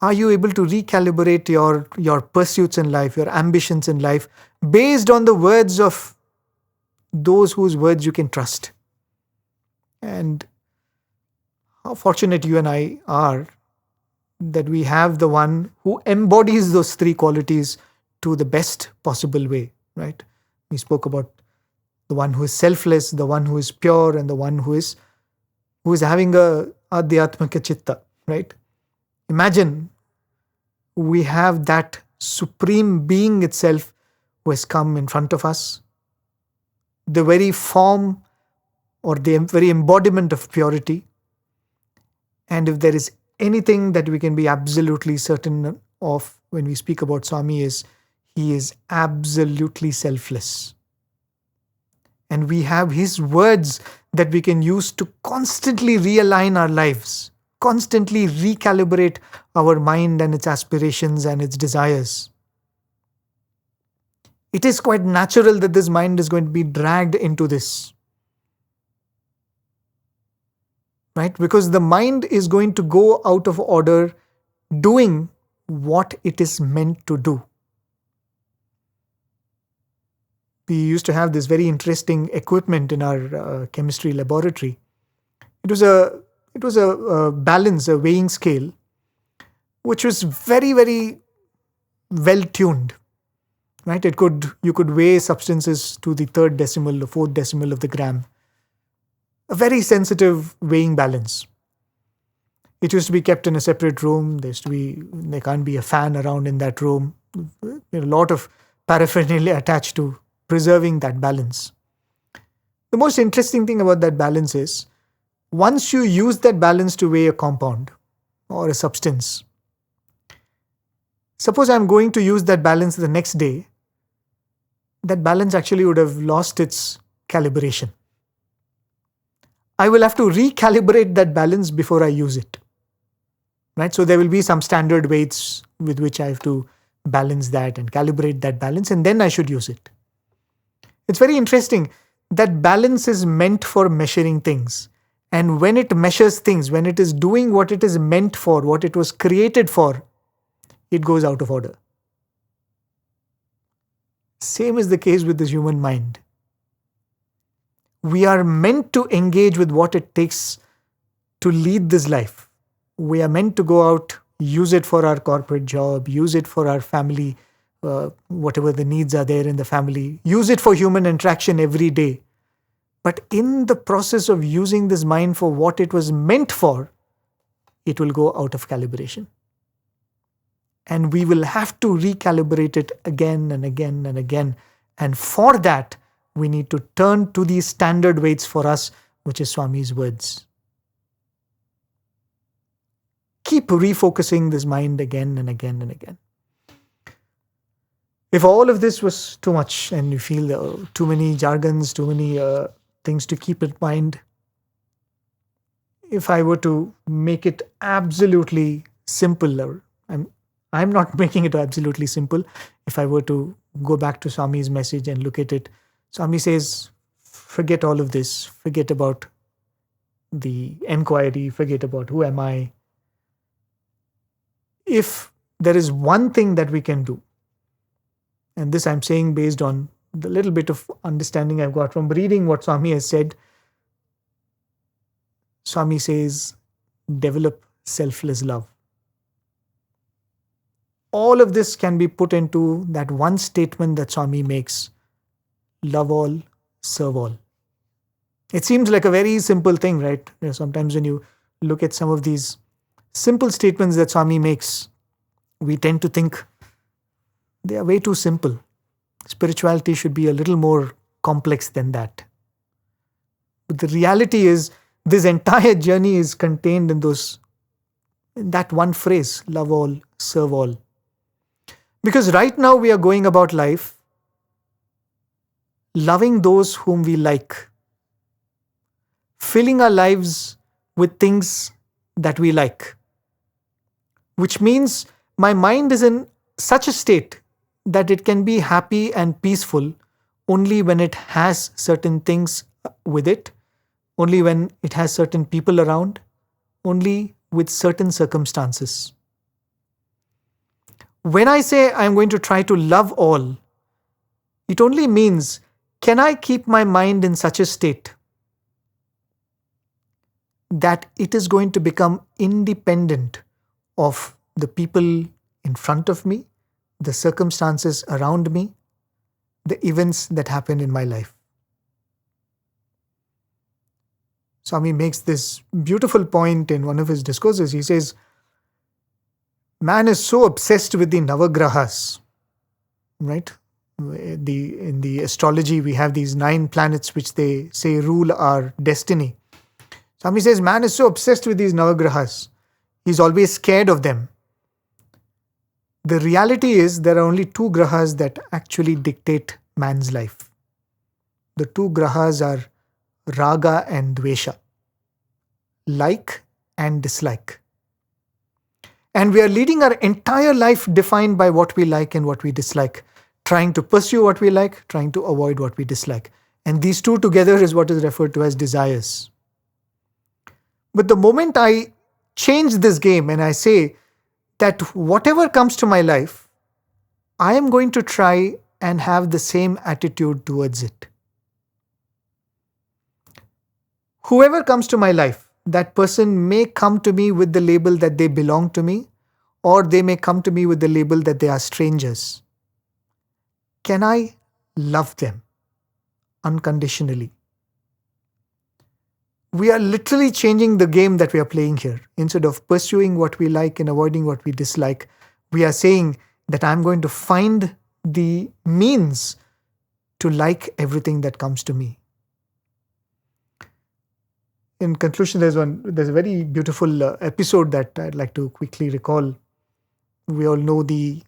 Are you able to recalibrate your pursuits in life, your ambitions in life, based on the words of those whose words you can trust? And how fortunate you and I are that we have the one who embodies those 3 qualities to the best possible way, right? We spoke about the one who is selfless, the one who is pure, and the one who is having a adhyatmika chitta, right? Imagine we have that supreme being itself who has come in front of us, the very form or the very embodiment of purity. And if there is anything that we can be absolutely certain of when we speak about Swami, is he is absolutely selfless. And we have his words that we can use to constantly realign our lives, constantly recalibrate our mind and its aspirations and its desires. It is quite natural that this mind is going to be dragged into this, right? Because the mind is going to go out of order doing what it is meant to do. We used to have this very interesting equipment in our chemistry laboratory. It was a balance, a weighing scale, which was very, very well tuned. Right? You could weigh substances to the 3rd decimal or 4th decimal of the gram. A very sensitive weighing balance. It used to be kept in a separate room. There can't be a fan around in that room. A lot of paraphernalia attached to preserving that balance. The most interesting thing about that balance is, once you use that balance to weigh a compound or a substance, suppose I'm going to use that balance the next day, that balance actually would have lost its calibration. I will have to recalibrate that balance before I use it. Right? So there will be some standard weights with which I have to balance that and calibrate that balance, and then I should use it. It's very interesting that balance is meant for measuring things. And when it measures things, when it is doing what it is meant for, what it was created for, it goes out of order. Same is the case with the human mind. We are meant to engage with what it takes to lead this life. We are meant to go out, use it for our corporate job, use it for our family, whatever the needs are there in the family, use it for human interaction every day. But in the process of using this mind for what it was meant for, it will go out of calibration. And we will have to recalibrate it again and again and again. And for that, we need to turn to these standard weights for us, which is Swami's words. keep refocusing this mind again and again and again. If all of this was too much and you feel too many jargons, too many things to keep in mind, if I were to make it absolutely simple, or I'm not making it absolutely simple. If I were to go back to Swami's message and look at it, Swami says, forget all of this, forget about the enquiry, forget about who am I. If there is one thing that we can do, and this I'm saying based on the little bit of understanding I've got from reading what Swami has said, Swami says, develop selfless love. All of this can be put into that one statement that Swami makes: love all, serve all. It seems like a very simple thing, right? Sometimes when you look at some of these simple statements that Swami makes, we tend to think they are way too simple. Spirituality should be a little more complex than that. But the reality is, this entire journey is contained in that one phrase: love all, serve all. Because right now we are going about life loving those whom we like, filling our lives with things that we like, which means my mind is in such a state that it can be happy and peaceful only when it has certain things with it, only when it has certain people around, only with certain circumstances. When I say I'm going to try to love all, it only means, can I keep my mind in such a state that it is going to become independent of the people in front of me, the circumstances around me, the events that happen in my life. Swami makes this beautiful point in one of his discourses. He says, man is so obsessed with the Navagrahas, right? In the astrology, we have these 9 planets which they say rule our destiny. Swami says, man is so obsessed with these Navagrahas. He's always scared of them. The reality is, there are only 2 grahas that actually dictate man's life. The 2 grahas are raga and dvesha, like and dislike. And we are leading our entire life defined by what we like and what we dislike, trying to pursue what we like, trying to avoid what we dislike. And these 2 together is what is referred to as desires. But the moment I change this game and I say that whatever comes to my life, I am going to try and have the same attitude towards it. Whoever comes to my life, that person may come to me with the label that they belong to me, or they may come to me with the label that they are strangers. Can I love them unconditionally? We are literally changing the game that we are playing here. Instead of pursuing what we like and avoiding what we dislike, we are saying that I'm going to find the means to like everything that comes to me. In conclusion, there's a very beautiful episode that I'd like to quickly recall. We all know the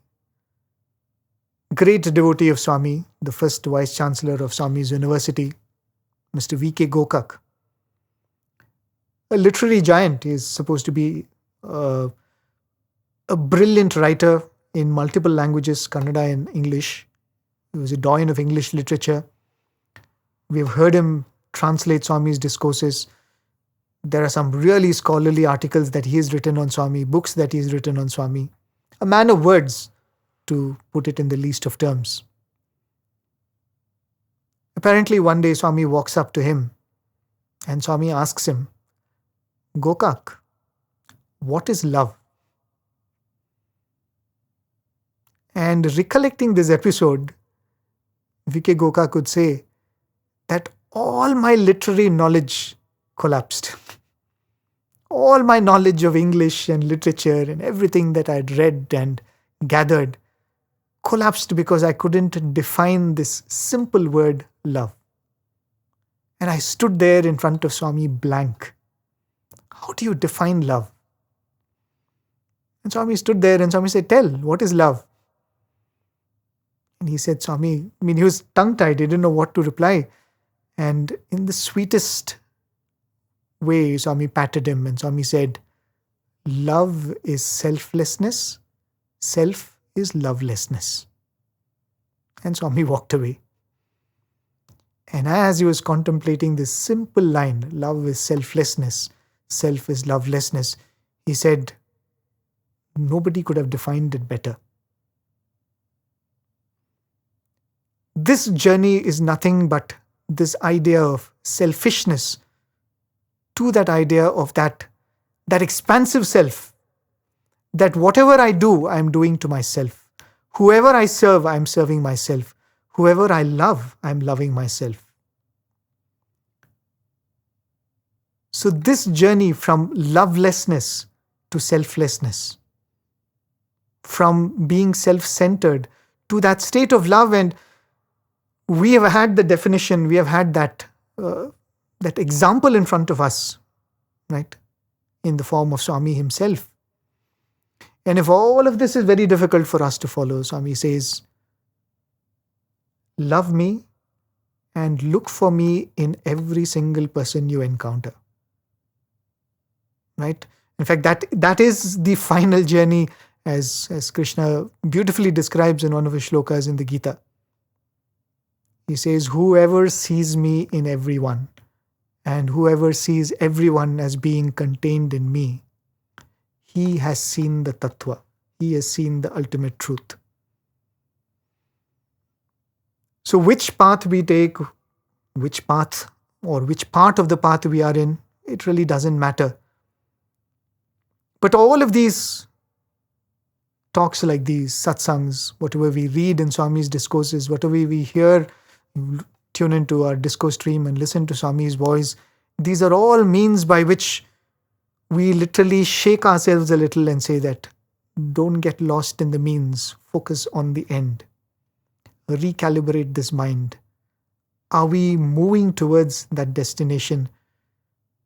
great devotee of Swami, the first Vice Chancellor of Swami's University, Mr. V.K. Gokak. A literary giant. He is supposed to be a brilliant writer in multiple languages, Kannada and English. He was a doyen of English literature. We've heard him translate Swami's discourses. There are some really scholarly articles that he has written on Swami, books that he has written on Swami. A man of words, to put it in the least of terms. Apparently one day Swami walks up to him and Swami asks him, Gokak, what is love? And recollecting this episode, V.K. Gokak could say that all my literary knowledge collapsed. All my knowledge of English and literature and everything that I'd read and gathered collapsed because I couldn't define this simple word love. And I stood there in front of Swami blank. How do you define love? And Swami stood there and Swami said, tell, what is love? And he said, Swami, he was tongue-tied, he didn't know what to reply. And in the sweetest way, Swami patted him and Swami said, love is selflessness, self is lovelessness. And Swami walked away. And as he was contemplating this simple line, love is selflessness, self is lovelessness, he said, nobody could have defined it better. This journey is nothing but this idea of selfishness to that idea of that expansive self, that whatever I do, I am doing to myself. Whoever I serve, I am serving myself. Whoever I love, I am loving myself. So this journey from lovelessness to selflessness, from being self-centered to that state of love, and we have had the definition, we have had that example in front of us, right, in the form of Swami himself. And if all of this is very difficult for us to follow, Swami says, love me and look for me in every single person you encounter. Right? In fact, that is the final journey, as Krishna beautifully describes in one of his shlokas in the Gita. He says, whoever sees me in everyone, and whoever sees everyone as being contained in me, he has seen the tattva. He has seen the ultimate truth. So which path we take, which path or which part of the path we are in, it really doesn't matter. But all of these talks like these, satsangs, whatever we read in Swami's discourses, whatever we hear, tune into our discourse stream and listen to Swami's voice, these are all means by which we literally shake ourselves a little and say that don't get lost in the means, focus on the end. Recalibrate this mind. Are we moving towards that destination?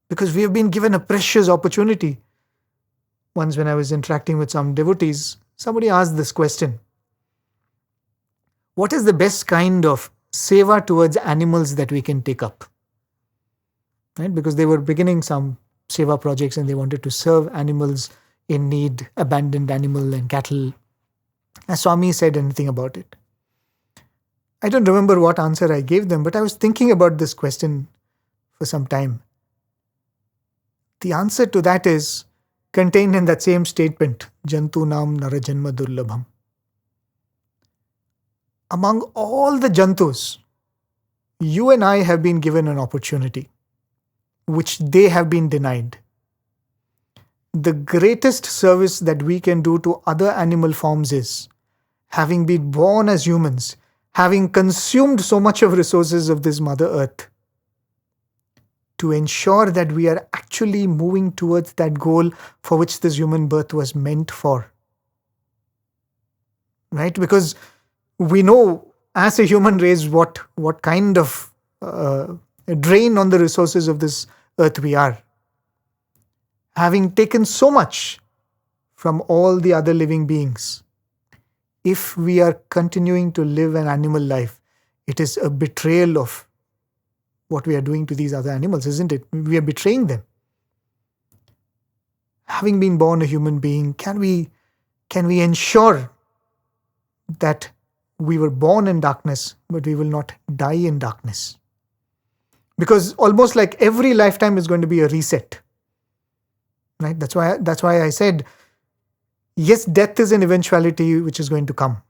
Because we have been given a precious opportunity. Once when I was interacting with some devotees, somebody asked this question. What is the best kind of seva towards animals that we can take up? Right? Because they were beginning some seva projects and they wanted to serve animals in need, abandoned animal and cattle. As Swami said anything about it. I don't remember what answer I gave them, but I was thinking about this question for some time. The answer to that is contained in that same statement, Jantunam Narajanma Durlabham. Among all the Jantus, you and I have been given an opportunity, which they have been denied. The greatest service that we can do to other animal forms is, having been born as humans, having consumed so much of resources of this Mother Earth, to ensure that we are actually moving towards that goal for which this human birth was meant for. Right? Because we know as a human race what kind of drain on the resources of this earth we are. Having taken so much from all the other living beings, if we are continuing to live an animal life, it is a betrayal of what we are doing to these other animals, isn't it? We are betraying them. Having been born a human being, can we ensure that we were born in darkness, but we will not die in darkness? Because almost like every lifetime is going to be a reset. Right? That's why I said, yes, death is an eventuality which is going to come.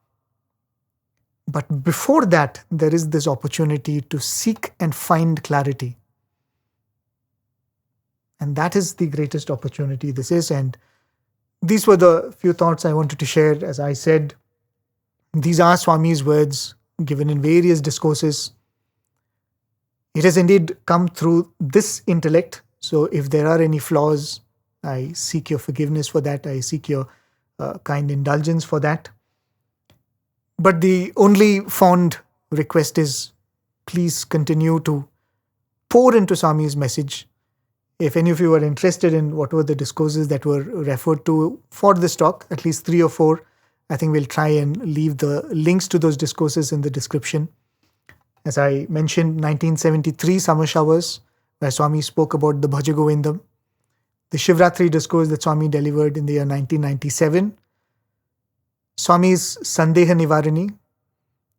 But before that, there is this opportunity to seek and find clarity. And that is the greatest opportunity this is. And these were the few thoughts I wanted to share. As I said, these are Swami's words given in various discourses. It has indeed come through this intellect. So if there are any flaws, I seek your forgiveness for that. I seek your kind indulgence for that. But the only fond request is, please continue to pour into Swami's message If any of you are interested in what were the discourses that were referred to for this talk, at least 3 or 4, I think we'll try and leave the links to those discourses in the description. As I mentioned, 1973 Summer Showers, where Swami spoke about the Bhaja Govindam. The Shivratri discourse that Swami delivered in the year 1997. Swami's Sandeha Nivarani,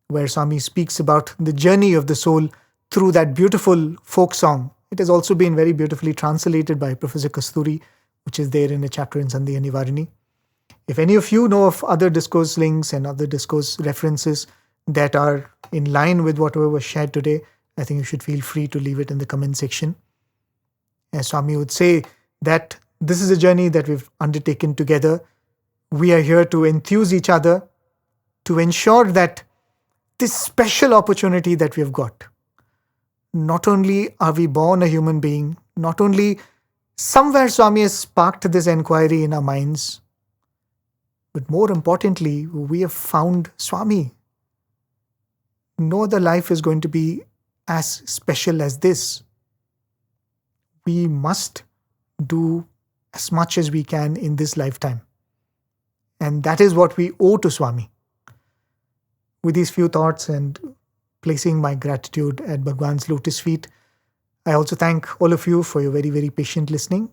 where Swami speaks about the journey of the soul through that beautiful folk song. It has also been very beautifully translated by Professor Kasturi, which is there in a chapter in Sandeha Nivarani. If any of you know of other discourse links and other discourse references that are in line with whatever was shared today, I think you should feel free to leave it in the comment section. As Swami would say, that this is a journey that we've undertaken together. We are here to enthuse each other, to ensure that this special opportunity that we've got, not only are we born a human being, not only somewhere Swami has sparked this inquiry in our minds, but more importantly, we have found Swami. No other life is going to be as special as this. We must do as much as we can in this lifetime. And that is what we owe to Swami. With these few thoughts and placing my gratitude at Bhagwan's lotus feet, I also thank all of you for your very, very patient listening.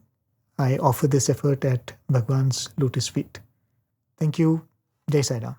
I offer this effort at Bhagwan's lotus feet. Thank you. Jai Sai Ram.